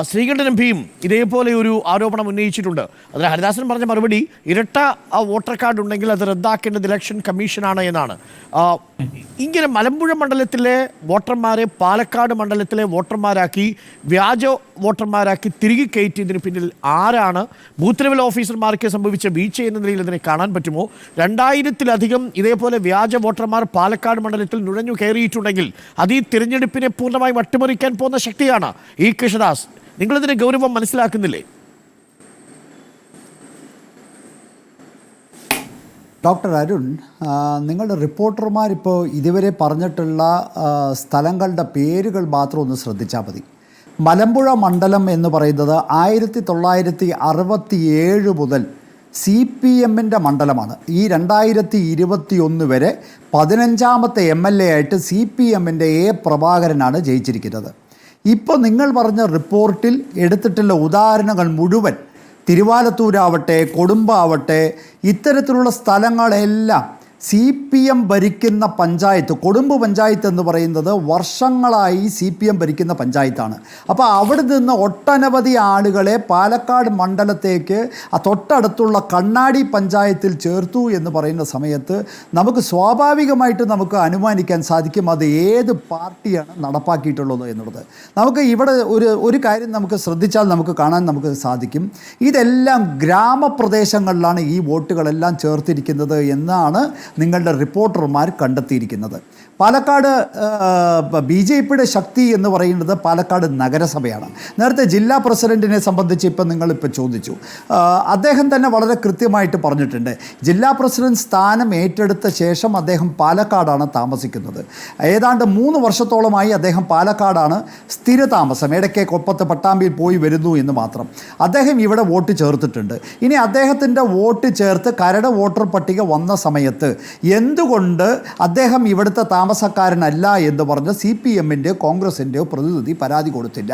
ശ്രീകണ്ഠൻ MPയും ഇതേപോലെ ഒരു ആരോപണം ഉന്നയിച്ചിട്ടുണ്ട്. അതിൽ ഹരിദാസൻ പറഞ്ഞ മറുപടി, ഇരട്ട വോട്ടർ കാർഡ് ഉണ്ടെങ്കിൽ അത് റദ്ദാക്കേണ്ടത് ഇലക്ഷൻ കമ്മീഷനാണ് എന്നാണ്. ഇങ്ങനെ മലമ്പുഴ മണ്ഡലത്തിലെ വോട്ടർമാരെ പാലക്കാട് മണ്ഡലത്തിലെ വോട്ടർമാരാക്കി, വ്യാജ വോട്ടർമാരാക്കി തിരികെ കയറ്റിയതിന് പിന്നിൽ ആരാണ്? ബൂത്ത് ലെവൽ ഓഫീസർമാർക്ക് സംഭവിച്ച വീഴ്ച എന്ന നിലയിൽ ഇതിനെ കാണാൻ പറ്റുമോ? 2000-ലധികം ഇതേപോലെ വ്യാജ വോട്ടർമാർ പാലക്കാട് മണ്ഡലത്തിൽ നുഴഞ്ഞു കയറിയിട്ടുണ്ടെങ്കിൽ അത് ഈ തിരഞ്ഞെടുപ്പിനെ പൂർണ്ണമായും അട്ടിമറിക്കാൻ പോകുന്ന ശക്തിയാണ്. E. കൃഷ്ണദാസ്, നിങ്ങളിതിന്റെ ഗൗരവം മനസ്സിലാക്കുന്നില്ലേ? ഡോക്ടർ അരുൺ, നിങ്ങളുടെ റിപ്പോർട്ടർമാരിപ്പോൾ ഇതുവരെ പറഞ്ഞിട്ടുള്ള സ്ഥലങ്ങളുടെ പേരുകൾ മാത്രം ഒന്ന് ശ്രദ്ധിച്ചാൽ മതി. മലമ്പുഴ മണ്ഡലം എന്ന് പറയുന്നത് 1967 മുതൽ CPMൻ്റെ മണ്ഡലമാണ്. ഈ 2021 വരെ 15ാമത്തെ MLA ആയിട്ട് CPMൻ്റെ A. പ്രഭാകരനാണ് ജയിച്ചിരിക്കുന്നത്. ഇപ്പോൾ നിങ്ങൾ പറഞ്ഞ റിപ്പോർട്ടിൽ എടുത്തിട്ടുള്ള ഉദാഹരണങ്ങൾ മുഴുവൻ തിരുവാലത്തൂരാവട്ടെ, കൊടുമ്പാവട്ടെ, ഇത്തരത്തിലുള്ള സ്ഥലങ്ങളെല്ലാം CPM ഭരിക്കുന്ന പഞ്ചായത്ത്, കൊടുമ്പ് പഞ്ചായത്ത് എന്ന് പറയുന്നത് വർഷങ്ങളായി CPM ഭരിക്കുന്ന പഞ്ചായത്താണ്. അപ്പോൾ അവിടെ നിന്ന് ഒട്ടനവധി ആളുകളെ പാലക്കാട് മണ്ഡലത്തേക്ക് തൊട്ടടുത്തുള്ള കണ്ണാടി പഞ്ചായത്തിൽ ചേർത്തു എന്ന് പറയുന്ന സമയത്ത് നമുക്ക് സ്വാഭാവികമായിട്ട് നമുക്ക് അനുമാനിക്കാൻ സാധിക്കും അത് ഏത് പാർട്ടിയാണ് നടപ്പാക്കിയിട്ടുള്ളത് എന്നുള്ളത്. നമുക്ക് ഇവിടെ ഒരു കാര്യം നമുക്ക് ശ്രദ്ധിച്ചാൽ നമുക്ക് കാണാൻ നമുക്ക് സാധിക്കും. ഇതെല്ലാം ഗ്രാമപ്രദേശങ്ങളിലാണ് ഈ വോട്ടുകളെല്ലാം ചേർത്തിരിക്കുന്നത് എന്നാണ് നിങ്ങളുടെ റിപ്പോർട്ടർമാർ കണ്ടെത്തിയിരിക്കുന്നത്. പാലക്കാട് BJPയുടെ ശക്തി എന്ന് പറയുന്നത് പാലക്കാട് നഗരസഭയാണ്. നേരത്തെ ജില്ലാ പ്രസിഡൻറ്റിനെ സംബന്ധിച്ച് നിങ്ങളിപ്പോൾ ചോദിച്ചു. അദ്ദേഹം തന്നെ വളരെ കൃത്യമായിട്ട് പറഞ്ഞിട്ടുണ്ട്. ജില്ലാ പ്രസിഡന്റ് സ്ഥാനം ഏറ്റെടുത്ത ശേഷം അദ്ദേഹം പാലക്കാടാണ് താമസിക്കുന്നത്. ഏതാണ്ട് 3 വർഷത്തോളമായി അദ്ദേഹം പാലക്കാടാണ് സ്ഥിരതാമസം. ഇടയ്ക്ക് കൊപ്പത്ത് പട്ടാമ്പിയിൽ പോയി വരുന്നു എന്ന് മാത്രം. അദ്ദേഹം ഇവിടെ വോട്ട് ചേർത്തിട്ടുണ്ട്. ഇനി അദ്ദേഹത്തിൻ്റെ വോട്ട് ചേർത്ത് കരട് വോട്ടർ പട്ടിക വന്ന സമയത്ത് എന്തുകൊണ്ട് അദ്ദേഹം ഇവിടുത്തെ താമസക്കാരനല്ല എന്ന് പറഞ്ഞ് CPMൻ്റെയോ കോൺഗ്രസിൻ്റെയോ പ്രതിനിധി പരാതി കൊടുത്തില്ല.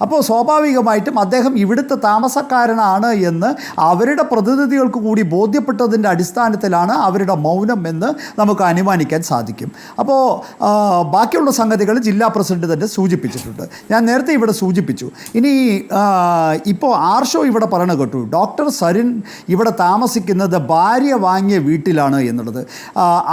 അപ്പോൾ സ്വാഭാവികമായിട്ടും അദ്ദേഹം ഇവിടുത്തെ താമസക്കാരനാണ് എന്ന് അവരുടെ പ്രതിനിധികൾക്ക് കൂടി ബോധ്യപ്പെട്ടതിൻ്റെ അടിസ്ഥാനത്തിലാണ് അവരുടെ മൗനം എന്ന് നമുക്ക് അനുമാനിക്കാൻ സാധിക്കും. അപ്പോൾ ബാക്കിയുള്ള സംഗതികൾ ജില്ലാ പ്രസിഡന്റ് തന്നെ സൂചിപ്പിച്ചിട്ടുണ്ട്. ഞാൻ നേരത്തെ ഇവിടെ സൂചിപ്പിച്ചു. ഇനി ഇപ്പോൾ ആർഷോ ഇവിടെ പറയണ കേട്ടു, ഡോക്ടർ സരിൻ ഇവിടെ താമസിക്കുന്നത് ഭാര്യ വാങ്ങിയ വീട്ടിലാണ് എന്നുള്ളത്.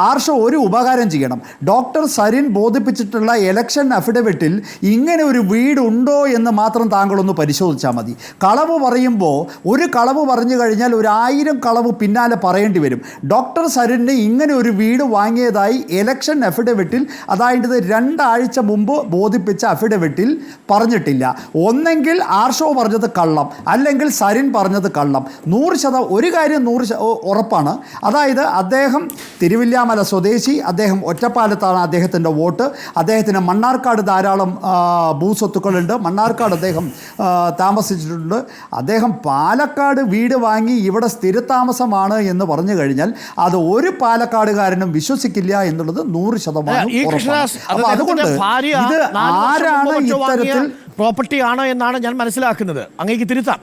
ആർഷോ ഒരു ഉപകാരം ചെയ്യണം. ഡോക്ടർ സരിൻ ബോധിപ്പിച്ചിട്ടുള്ള ഇലക്ഷൻ അഫിഡവിറ്റിൽ ഇങ്ങനെ ഒരു വീടുണ്ടോ എന്ന് മാത്രം താങ്കളൊന്ന് പരിശോധിച്ചാൽ മതി. കളവ് പറയുമ്പോൾ ഒരു കളവ് പറഞ്ഞു കഴിഞ്ഞാൽ 1000 കളവ് പിന്നാലെ പറയേണ്ടി വരും. ഡോക്ടർ സരിന് ഇങ്ങനെ ഒരു വീട് വാങ്ങിയതായി ഇലക്ഷൻ അഫിഡവിറ്റിൽ, അതായത് 2 ആഴ്ച മുമ്പ് ബോധിപ്പിച്ച അഫിഡവിറ്റിൽ പറഞ്ഞിട്ടില്ല. ഒന്നെങ്കിൽ ആർഷോ പറഞ്ഞത് കള്ളം, അല്ലെങ്കിൽ സരിൻ പറഞ്ഞത് കള്ളം. 100% ഒരു കാര്യം 100% ഉറപ്പാണ്. അതായത് അദ്ദേഹം തിരുവില്യാമല സ്വദേശി, അദ്ദേഹം ഒറ്റപ്പാലത്താണ് അദ്ദേഹത്തിൻ്റെ വോട്ട്. അദ്ദേഹത്തിന് മണ്ണാർക്കാട് ധാരാളം ഭൂസ്വത്തുക്കളുണ്ട്. മണ്ണാർക്കാട് അദ്ദേഹം താമസിച്ചിട്ടുണ്ട്. അദ്ദേഹം പാലക്കാട് വീട് വാങ്ങി ഇവിടെ സ്ഥിരതാമസമാണ് എന്ന് പറഞ്ഞു കഴിഞ്ഞാൽ അത് ഒരു പാലക്കാടുകാരനും വിശ്വസിക്കില്ല എന്നുള്ളത് 100% ഉറപ്പാണ്. അപ്പോൾ അതുകൊണ്ട് ഇത് ആരാണ് ഇത്തരത്തിൽ പ്രോപ്പർട്ടി ആണ് എന്നാണ് ഞാൻ മനസ്സിലാക്കുന്നത്. അങ്ങേക്ക് തിരുത്താം.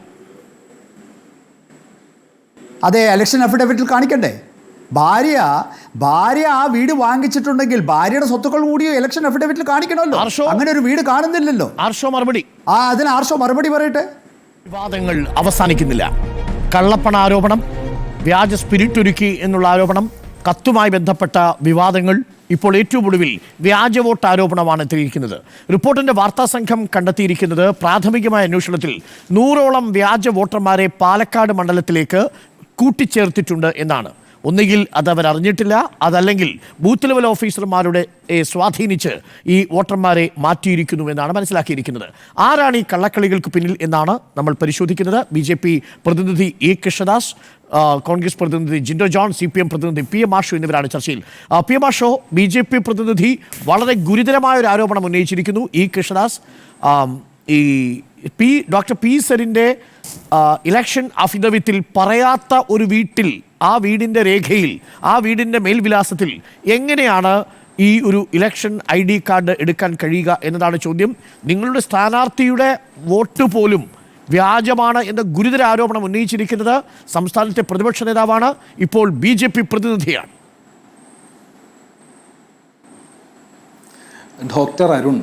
അതെ, ഇലക്ഷൻ അഫിഡവിറ്റിൽ കാണിക്കണ്ടേ? ഭാര്യ ആ വീട് വാങ്ങിച്ചിട്ടുണ്ടെങ്കിൽ ഭാര്യയുടെ സ്വത്തുക്കൾ കൂടി ഇലക്ഷൻ അഫിഡവിറ്റിൽ കാണിക്കണമല്ലോ. അങ്ങനെ ഒരു വീട് കാണുന്നില്ലല്ലോ. ആർഷോ മറുപടി. അതിന് ആർഷോ മറുപടി പറയട്ടെ. വിവാദങ്ങൾ അവസാനിക്കുന്നില്ല. കള്ളപ്പണ ആരോപണം, വ്യാജ സ്പിരിറ്റ് ഒരുക്കി എന്നുള്ള ആരോപണം, കത്തുമായി ബന്ധപ്പെട്ട വിവാദങ്ങൾ, ഇപ്പോൾ ഏറ്റവും ഒടുവിൽ വ്യാജ വോട്ട് ആരോപണമാണ് എത്തിയിരിക്കുന്നത്. റിപ്പോർട്ടിന്റെ വാർത്താ സംഘം കണ്ടെത്തിയിരിക്കുന്നത് പ്രാഥമികമായ അന്വേഷണത്തിൽ 100ഓളം വ്യാജ വോട്ടർമാരെ പാലക്കാട് മണ്ഡലത്തിലേക്ക് കൂട്ടിച്ചേർത്തിട്ടുണ്ട് എന്നാണ്. ഒന്നുകിൽ അതവർ അറിഞ്ഞിട്ടില്ല, അതല്ലെങ്കിൽ ബൂത്ത് ലെവൽ ഓഫീസർമാരുടെ സ്വാധീനിച്ച് ഈ വോട്ടർമാരെ മാറ്റിയിരിക്കുന്നു എന്നാണ് മനസ്സിലാക്കിയിരിക്കുന്നത്. ആരാണ് ഈ കള്ളക്കളികൾക്ക് പിന്നിൽ എന്നാണ് നമ്മൾ പരിശോധിക്കുന്നത്. BJP പ്രതിനിധി A. കൃഷ്ണദാസ്, കോൺഗ്രസ് പ്രതിനിധി ജിൻഡോ ജോൺ, CPM പ്രതിനിധി PM ആഷോ എന്നിവരാണ് ചർച്ചയിൽ. PM ആഷോ, BJP പ്രതിനിധി വളരെ ഗുരുതരമായ ഒരു ആരോപണം ഉന്നയിച്ചിരിക്കുന്നു. E. കൃഷ്ണദാസ്, ഈ ഡോക്ടർ P. സരിൻ്റെ ഇലക്ഷൻ അഫിഡവിറ്റിൽ പറയാത്ത ഒരു വീട്ടിൽ, ആ വീടിൻ്റെ രേഖയിൽ, ആ വീടിൻ്റെ മേൽവിലാസത്തിൽ എങ്ങനെയാണ് ഈ ഒരു ഇലക്ഷൻ ID കാർഡ് എടുക്കാൻ കഴിയുക എന്നതാണ് ചോദ്യം. നിങ്ങളുടെ സ്ഥാനാർത്ഥിയുടെ വോട്ട് പോലും വ്യാജമാണ് എന്ന ഗുരുതര ആരോപണം ഉന്നയിച്ചിരിക്കുന്നത് സംസ്ഥാനത്തെ പ്രതിപക്ഷ നേതാവാണ്, ഇപ്പോൾ BJP പ്രതിനിധിയാണ്. ഡോക്ടർ അരുൺ,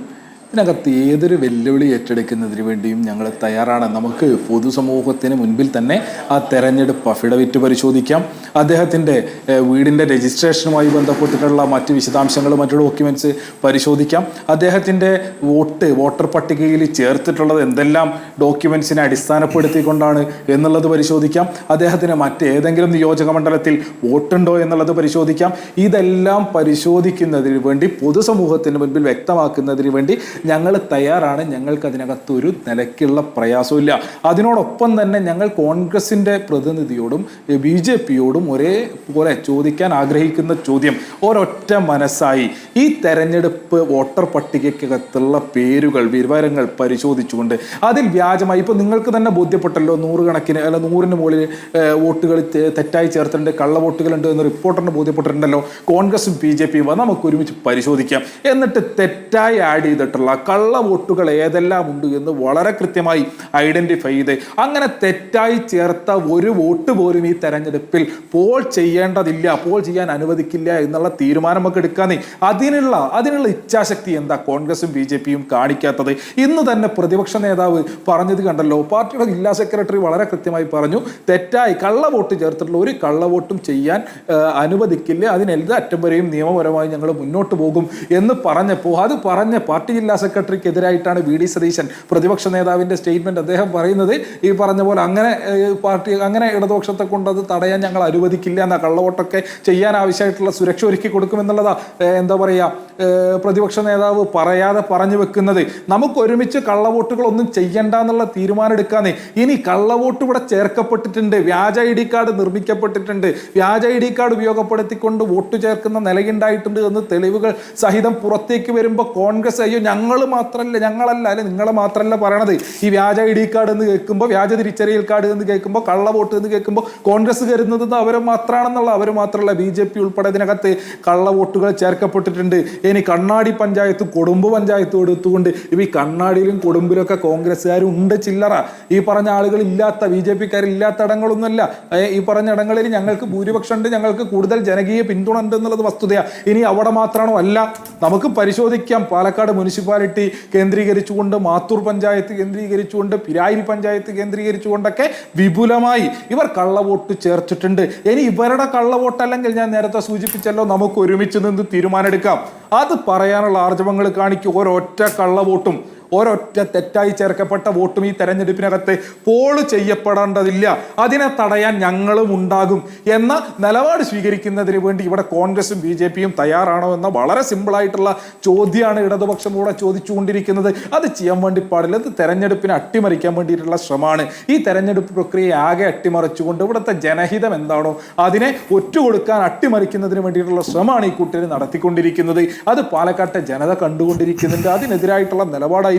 ഇതിനകത്ത് ഏതൊരു വെല്ലുവിളി ഏറ്റെടുക്കുന്നതിന് വേണ്ടിയും ഞങ്ങൾ തയ്യാറാണ്. നമുക്ക് പൊതുസമൂഹത്തിന് മുൻപിൽ തന്നെ ആ തെരഞ്ഞെടുപ്പ് അഫിഡവിറ്റ് പരിശോധിക്കാം. അദ്ദേഹത്തിൻ്റെ വീടിൻ്റെ രജിസ്ട്രേഷനുമായി ബന്ധപ്പെട്ടിട്ടുള്ള മറ്റ് വിശദാംശങ്ങൾ, മറ്റു ഡോക്യുമെൻറ്റ്സ് പരിശോധിക്കാം. അദ്ദേഹത്തിൻ്റെ വോട്ടർ പട്ടികയിൽ ചേർത്തിട്ടുള്ളത് എന്തെല്ലാം ഡോക്യുമെൻറ്റ്സിനെ അടിസ്ഥാനപ്പെടുത്തിക്കൊണ്ടാണ് എന്നുള്ളത് പരിശോധിക്കാം. അദ്ദേഹത്തിന് മറ്റേതെങ്കിലും നിയോജക മണ്ഡലത്തിൽ വോട്ടുണ്ടോ എന്നുള്ളത് പരിശോധിക്കാം. ഇതെല്ലാം പരിശോധിക്കുന്നതിന് വേണ്ടി, പൊതുസമൂഹത്തിന് മുൻപിൽ വ്യക്തമാക്കുന്നതിന് വേണ്ടി ഞങ്ങൾ തയ്യാറാണ്. ഞങ്ങൾക്ക് അതിനകത്ത് ഒരു നിലയ്ക്കുള്ള പ്രയാസമില്ല. അതിനോടൊപ്പം തന്നെ ഞങ്ങൾ കോൺഗ്രസിൻ്റെ പ്രതിനിധിയോടും BJPയോടും ഒരേപോലെ ചോദിക്കാൻ ആഗ്രഹിക്കുന്ന ചോദ്യം, ഒരൊറ്റ മനസ്സായി ഈ തെരഞ്ഞെടുപ്പ് വോട്ടർ പട്ടികയ്ക്കകത്തുള്ള പേരുകൾ, വിവരങ്ങൾ പരിശോധിച്ചുകൊണ്ട് അതിൽ വ്യാജമായി, ഇപ്പോൾ നിങ്ങൾക്ക് തന്നെ ബോധ്യപ്പെട്ടല്ലോ, 100 കണക്കിന് അല്ല 100ന് മുകളിൽ വോട്ടുകൾ തെറ്റായി ചേർത്തിട്ടുണ്ട്, കള്ള വോട്ടുകളുണ്ട് എന്ന് റിപ്പോർട്ടറിന് ബോധ്യപ്പെട്ടിട്ടുണ്ടല്ലോ. കോൺഗ്രസും BJPയും നമുക്ക് ഒരുമിച്ച് പരിശോധിക്കാം. എന്നിട്ട് തെറ്റായി ആഡ് ചെയ്തിട്ടുള്ള കള്ള വോട്ടുകൾ ഏതെല്ലാം ഉണ്ട് എന്ന് വളരെ കൃത്യമായി ഐഡന്റിഫൈ ചെയ്ത് അങ്ങനെ തെറ്റായി ചേർത്ത ഒരു വോട്ട് പോലും ഈ തെരഞ്ഞെടുപ്പിൽ പോൾ ചെയ്യേണ്ടതില്ല, പോൾ ചെയ്യാൻ അനുവദിക്കില്ല എന്നുള്ള തീരുമാനം നമുക്ക് എടുക്കാന്നേ. അതിനുള്ള ഇച്ഛാശക്തി എന്താ കോൺഗ്രസും BJPയും കാണിക്കാത്തത്? ഇന്ന് തന്നെ പ്രതിപക്ഷ നേതാവ് പറഞ്ഞത് കണ്ടല്ലോ. പാർട്ടിയുടെ ജില്ലാ സെക്രട്ടറി വളരെ കൃത്യമായി പറഞ്ഞു, തെറ്റായി കള്ള വോട്ട് ചേർത്തിട്ടുള്ള ഒരു കള്ള വോട്ടും ചെയ്യാൻ അനുവദിക്കില്ല, അതിനെല്ലാം അറ്റം വരെയും നിയമപരമായി ഞങ്ങൾ മുന്നോട്ട് പോകും എന്ന് പറഞ്ഞപ്പോൾ, അത് പറഞ്ഞ പാർട്ടി ജില്ലാ സെക്രട്ടറിക്കെതിരായിട്ടാണ് VD സതീശൻ, പ്രതിപക്ഷ നേതാവിൻ്റെ സ്റ്റേറ്റ്മെന്റ്. അദ്ദേഹം പറയുന്നത് ഈ പറഞ്ഞ പോലെ അങ്ങനെ ഇടതുപക്ഷത്തെ കൊണ്ട് അത് തടയാൻ ഞങ്ങൾ അനുവദിക്കില്ല എന്നാ, കള്ളവോട്ടൊക്കെ ചെയ്യാൻ ആവശ്യമായിട്ടുള്ള സുരക്ഷ ഒരുക്കി കൊടുക്കുമെന്നുള്ളതാ എന്താ പറയുക പ്രതിപക്ഷ നേതാവ് പറയാതെ പറഞ്ഞു വെക്കുന്നത്. നമുക്ക് ഒരുമിച്ച് കള്ളവോട്ടുകളൊന്നും ചെയ്യണ്ട എന്നുള്ള തീരുമാനം എടുക്കാന്നേ. ഇനി കള്ളവോട്ട് ഇവിടെ ചേർക്കപ്പെട്ടിട്ടുണ്ട്, വ്യാജ ID കാർഡ് നിർമ്മിക്കപ്പെട്ടിട്ടുണ്ട്, വ്യാജ ID കാർഡ് ഉപയോഗപ്പെടുത്തിക്കൊണ്ട് വോട്ട് ചേർക്കുന്ന നിലയുണ്ടായിട്ടുണ്ട് എന്ന് തെളിവുകൾ സഹിതം പുറത്തേക്ക് വരുമ്പോൾ കോൺഗ്രസ് അയ്യോ ഞങ്ങൾ ഞങ്ങളല്ല അല്ലെ നിങ്ങൾ മാത്രമല്ല പറയണത്. ഈ വ്യാജ ID കാർഡ് എന്ന് കേൾക്കുമ്പോൾ, വ്യാജ തിരിച്ചറിയൽ കാർഡ് എന്ന് കേൾക്കുമ്പോൾ, കള്ള വോട്ട് എന്ന് കേൾക്കുമ്പോൾ കോൺഗ്രസ് കരുതുന്നത് അവർ മാത്രമാണെന്നുള്ള. അവർ മാത്രമല്ല, BJP ഉൾപ്പെടെ ഇതിനകത്ത് കള്ള വോട്ടുകൾ ചേർക്കപ്പെട്ടിട്ടുണ്ട്. ഇനി കണ്ണാടി പഞ്ചായത്ത്, കൊടുമ്പ് പഞ്ചായത്ത് എടുത്തുകൊണ്ട് ഈ കണ്ണാടിയിലും കൊടുമ്പിലൊക്കെ കോൺഗ്രസ്സുകാരും ഉണ്ട് ചില്ലറ. ഈ പറഞ്ഞ ആളുകൾ ഇല്ലാത്ത, BJP-ക്കാരില്ലാത്ത ഇടങ്ങളൊന്നുമല്ല. ഈ പറഞ്ഞ ഇടങ്ങളിൽ ഞങ്ങൾക്ക് ഭൂരിപക്ഷം ഉണ്ട്, ഞങ്ങൾക്ക് കൂടുതൽ ജനകീയ പിന്തുണ ഉണ്ട് എന്നുള്ളത് വസ്തുതയാണ്. ഇനി അവിടെ മാത്രമാണോ? അല്ല. നമുക്ക് പരിശോധിക്കാം. പാലക്കാട് മുനിസിപ്പാലിറ്റി കേന്ദ്രീകരിച്ചുകൊണ്ട്, മാത്തൂർ പഞ്ചായത്ത് കേന്ദ്രീകരിച്ചുകൊണ്ട്, പിരായിരി പഞ്ചായത്ത് കേന്ദ്രീകരിച്ചുകൊണ്ടൊക്കെ വിപുലമായി ഇവർ കള്ളവോട്ട് ചേർത്തിട്ടുണ്ട്. ഇനി ഇവരുടെ കള്ളവോട്ടല്ലെങ്കിൽ ഞാൻ നേരത്തെ സൂചിപ്പിച്ചല്ലോ, നമുക്ക് ഒരുമിച്ച് നിന്ന് തീരുമാനമെടുക്കാം. അത് പറയാനുള്ള ആർജവങ്ങൾ കാണിക്കും. ഒരൊറ്റ കള്ളവോട്ടും ഒരൊറ്റ തെറ്റായി ചേർക്കപ്പെട്ട വോട്ടും ഈ തെരഞ്ഞെടുപ്പിനകത്ത് പോൾ ചെയ്യപ്പെടേണ്ടതില്ല. അതിനെ തടയാൻ ഞങ്ങളും ഉണ്ടാകും എന്ന നിലപാട് സ്വീകരിക്കുന്നതിന് വേണ്ടി ഇവിടെ കോൺഗ്രസും BJP-യും തയ്യാറാണോ എന്ന വളരെ സിമ്പിളായിട്ടുള്ള ചോദ്യമാണ് ഇടതുപക്ഷം കൂടെ ചോദിച്ചുകൊണ്ടിരിക്കുന്നത്. അത് ചെയ്യാൻ വേണ്ടി പാടില്ല. ഇത് തെരഞ്ഞെടുപ്പിനെ അട്ടിമറിക്കാൻ വേണ്ടിയിട്ടുള്ള ശ്രമമാണ്. ഈ തെരഞ്ഞെടുപ്പ് പ്രക്രിയയെ ആകെ അട്ടിമറിച്ചുകൊണ്ട് ഇവിടുത്തെ ജനഹിതം എന്താണോ അതിനെ ഒറ്റുകൊടുക്കാൻ, അട്ടിമറിക്കുന്നതിന് വേണ്ടിയിട്ടുള്ള ശ്രമമാണ് ഈ കൂട്ടർ നടത്തിക്കൊണ്ടിരിക്കുന്നത്. അത് പാലക്കാട്ടെ ജനത കണ്ടുകൊണ്ടിരിക്കുന്നുണ്ട്. അതിനെതിരായിട്ടുള്ള നിലപാടായി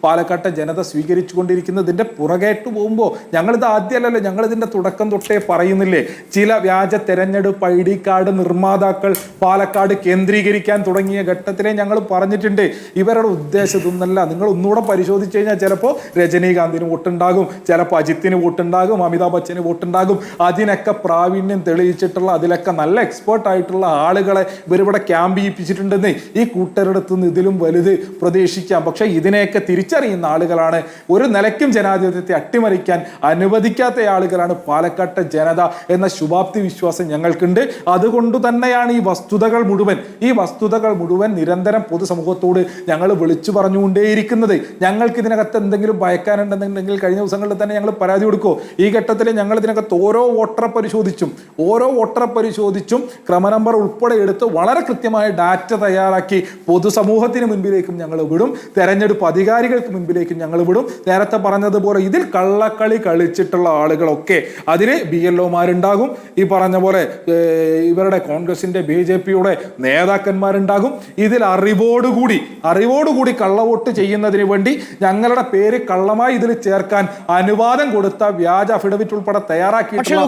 പാലക്കാട്ടെ ജനത സ്വീകരിച്ചു കൊണ്ടിരിക്കുന്നതിന്റെ പുറകേട്ട് പോകുമ്പോൾ ഞങ്ങളിത് ആദ്യമല്ലല്ലോ, ഞങ്ങളിതിന്റെ തുടക്കം തൊട്ടേ പറയുന്നില്ലേ, ചില വ്യാജ തെരഞ്ഞെടുപ്പ് ID കാർഡ് നിർമ്മാതാക്കൾ പാലക്കാട് കേന്ദ്രീകരിക്കാൻ തുടങ്ങിയ ഘട്ടത്തിലെ ഞങ്ങൾ പറഞ്ഞിട്ടുണ്ട്. ഇവരുടെ ഉദ്ദേശത്തൊന്നല്ല. നിങ്ങൾ ഒന്നുകൂടെ പരിശോധിച്ചു കഴിഞ്ഞാൽ ചിലപ്പോൾ രജനീകാന്തിന് വോട്ടുണ്ടാകും, ചിലപ്പോൾ അജിത്തിന് വോട്ടുണ്ടാകും, അമിതാഭ് ബച്ചന് വോട്ടുണ്ടാകും. അതിനൊക്കെ പ്രാവീണ്യം തെളിയിച്ചിട്ടുള്ള, അതിലൊക്കെ നല്ല എക്സ്പേർട്ട് ആയിട്ടുള്ള ആളുകളെ ഇവരിവിടെ ക്യാമ്പ് ചെയ്യിപ്പിച്ചിട്ടുണ്ടെന്ന് ഈ കൂട്ടരെടുത്ത് നിന്ന് ഇതിലും വലുത് പ്രതീക്ഷിക്കാം. പക്ഷെ ഇതിനെയൊക്കെ തിരിച്ചറിയുന്ന ആളുകളാണ്. ഒരു നിലയ്ക്കും ജനാധിപത്യത്തെ അട്ടിമറിക്കാൻ അനുവദിക്കാത്ത ആളുകളാണ് പാലക്കാട്ടെ ജനത എന്ന ശുഭാപ്തി വിശ്വാസം ഞങ്ങൾക്കുണ്ട്. അതുകൊണ്ട് തന്നെയാണ് ഈ വസ്തുതകൾ മുഴുവൻ നിരന്തരം പൊതുസമൂഹത്തോട് ഞങ്ങൾ വിളിച്ചു പറഞ്ഞുകൊണ്ടേയിരിക്കുന്നത്. ഞങ്ങൾക്ക് ഇതിനകത്ത് എന്തെങ്കിലും ഭയക്കാനുണ്ടെന്നുണ്ടെങ്കിൽ കഴിഞ്ഞ ദിവസങ്ങളിൽ തന്നെ ഞങ്ങൾ പരാതി കൊടുക്കുമോ? ഈ ഘട്ടത്തിൽ ഞങ്ങൾ ഇതിനകത്ത് ഓരോ വോട്ടറെ പരിശോധിച്ചും ക്രമനമ്പർ ഉൾപ്പെടെ എടുത്ത് വളരെ കൃത്യമായ ഡാറ്റ തയ്യാറാക്കി പൊതുസമൂഹത്തിന് മുൻപിലേക്കും ഞങ്ങൾ വിടും, തെരഞ്ഞെടുപ്പ് അധികാരികൾക്ക് മുൻപിലേക്ക് ഞങ്ങൾ വിടും. നേരത്തെ പറഞ്ഞതുപോലെ ഇതിൽ കള്ളക്കളി കളിച്ചിട്ടുള്ള ആളുകളൊക്കെ അതിന് BLO-മാരുണ്ടാകും. ഈ പറഞ്ഞ പോലെ ഇവരുടെ കോൺഗ്രസിന്റെ BJP-യുടെ നേതാക്കന്മാരുണ്ടാകും. ഇതിൽ അറിവോടുകൂടി കള്ളവോട്ട് ചെയ്യുന്നതിന് വേണ്ടി ഞങ്ങളുടെ പേര് കള്ളമായി ഇതിൽ ചേർക്കാൻ അനുവാദം കൊടുത്ത വ്യാജ അഫിഡവിറ്റ് ഉൾപ്പെടെ തയ്യാറാക്കിയിട്ടുള്ള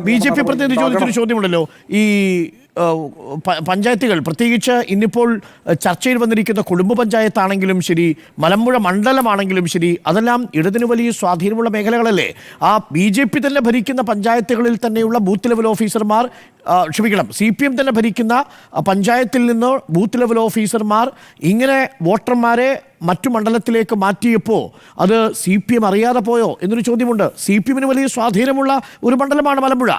BJP പ്രതിനിധി ചോദിച്ചൊരു ചോദ്യമുണ്ടല്ലോ. ഈ പഞ്ചായത്തുകൾ, പ്രത്യേകിച്ച് ഇന്നിപ്പോൾ ചർച്ചയിൽ വന്നിരിക്കുന്ന കൊടുമ്പ് പഞ്ചായത്താണെങ്കിലും ശരി, മലമ്പുഴ മണ്ഡലമാണെങ്കിലും ശരി, അതെല്ലാം ഇടതിന് വലിയ സ്വാധീനമുള്ള മേഖലകളല്ലേ? ആ BJP തന്നെ ഭരിക്കുന്ന പഞ്ചായത്തുകളിൽ തന്നെയുള്ള ബൂത്ത് ലെവൽ ഓഫീസർമാർ, CPM തന്നെ ഭരിക്കുന്ന പഞ്ചായത്തിൽ നിന്ന് ബൂത്ത് ലെവൽ ഓഫീസർമാർ ഇങ്ങനെ വോട്ടർമാരെ മറ്റു മണ്ഡലത്തിലേക്ക് മാറ്റിയപ്പോൾ അത് CPM അറിയാതെ പോയോ എന്നൊരു ചോദ്യമുണ്ട്. CPM-ന് വലിയ സ്വാധീനമുള്ള ഒരു മണ്ഡലമാണ് മലമ്പുഴ.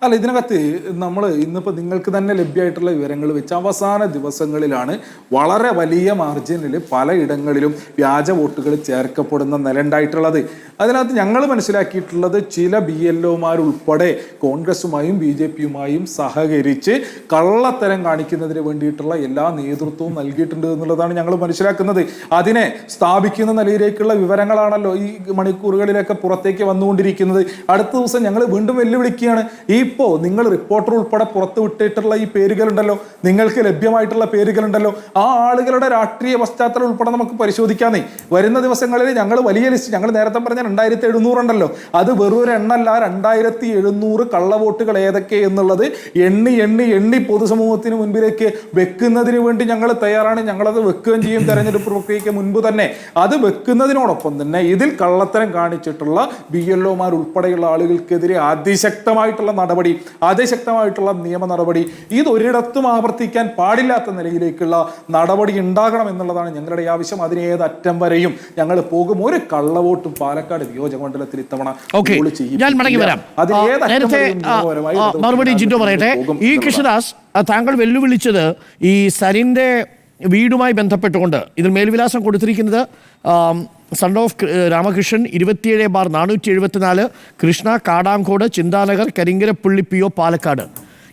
അല്ല, ഇതിനകത്ത് നമ്മൾ ഇന്നിപ്പോൾ നിങ്ങൾക്ക് തന്നെ ലഭ്യമായിട്ടുള്ള വിവരങ്ങൾ വെച്ച് അവസാന ദിവസങ്ങളിലാണ് വളരെ വലിയ മാർജിനിൽ പലയിടങ്ങളിലും വ്യാജ വോട്ടുകൾ ചേർക്കപ്പെടുന്ന നിലയുണ്ടായിട്ടുള്ളത്. അതിനകത്ത് ഞങ്ങൾ മനസ്സിലാക്കിയിട്ടുള്ളത് ചില BLO-മാരുൾപ്പെടെ കോൺഗ്രസുമായും BJP-യുമായും സഹകരിച്ച് കള്ളത്തരം കാണിക്കുന്നതിന് വേണ്ടിയിട്ടുള്ള എല്ലാ നേതൃത്വവും നൽകിയിട്ടുണ്ട് എന്നുള്ളതാണ് ഞങ്ങൾ മനസ്സിലാക്കുന്നത്. അതിനെ സ്ഥാപിക്കുന്ന നിലയിലേക്കുള്ള വിവരങ്ങളാണല്ലോ ഈ മണിക്കൂറുകളിലൊക്കെ പുറത്തേക്ക് വന്നുകൊണ്ടിരിക്കുന്നത്. അടുത്ത ദിവസം ഞങ്ങൾ വീണ്ടും വെല്ലുവിളിക്കുകയാണ്. ഇപ്പോൾ നിങ്ങൾ റിപ്പോർട്ടർ ഉൾപ്പെടെ പുറത്തു വിട്ടിട്ടുള്ള ഈ പേരുകളുണ്ടല്ലോ, നിങ്ങൾക്ക് ലഭ്യമായിട്ടുള്ള പേരുകളുണ്ടല്ലോ, ആ ആളുകളുടെ രാഷ്ട്രീയ പശ്ചാത്തലം ഉൾപ്പെടെ നമുക്ക് പരിശോധിക്കാന്നേ. വരുന്ന ദിവസങ്ങളിൽ ഞങ്ങൾ വലിയ ലിസ്റ്റ്, ഞങ്ങൾ നേരത്തെ പറഞ്ഞ 2700 ഉണ്ടല്ലോ, അത് വെറും ഒരു എണ്ണല്ല, 2700 കള്ളവോട്ടുകൾ ഏതൊക്കെ എന്നുള്ളത് എണ്ണി പൊതുസമൂഹത്തിന് മുൻപിലേക്ക് വെക്കുന്നതിന് വേണ്ടി ഞങ്ങൾ തയ്യാറാണ്. ഞങ്ങളത് വെക്കുകയും ചെയ്യും തെരഞ്ഞെടുപ്പ് പ്രക്രിയയ്ക്ക് മുൻപ് തന്നെ. അത് വെക്കുന്നതിനോടൊപ്പം തന്നെ ഇതിൽ കള്ളത്തരം കാണിച്ചിട്ടുള്ള BLO-മാർ ഉൾപ്പെടെയുള്ള ആളുകൾക്കെതിരെ അതിശക്തമായിട്ടുള്ള നിയമ നടപടി ഇതൊരിടത്തും ആവർത്തിക്കാൻ പാടില്ലാത്ത നിലയിലേക്കുള്ള നടപടി ഉണ്ടാകണം എന്നുള്ളതാണ് ഞങ്ങളുടെ ആവശ്യം. അതിന് ഏതറ്റം വരെയും ഞങ്ങൾ പോകും. ഒരു കള്ളവോട്ടും പാലക്കാട് നിയോജക മണ്ഡലത്തിൽ ഇത്തവണ ഞാൻ മടങ്ങി വരാം. മറുപടി ജിൻഡോ പറയട്ടെ. ഈ കൃഷ്ണദാസ്, താങ്കൾ വെല്ലുവിളിച്ചത് ഈ സരിന്റെ വീടുമായി ബന്ധപ്പെട്ടുകൊണ്ട് ഇതിൽ മേൽവിലാസം കൊടുത്തിരിക്കുന്നത് son of Ramakrishnan 27/474 Krishna, Kadankode, Chinthanagar, Karinkarappally PO, Palakkad.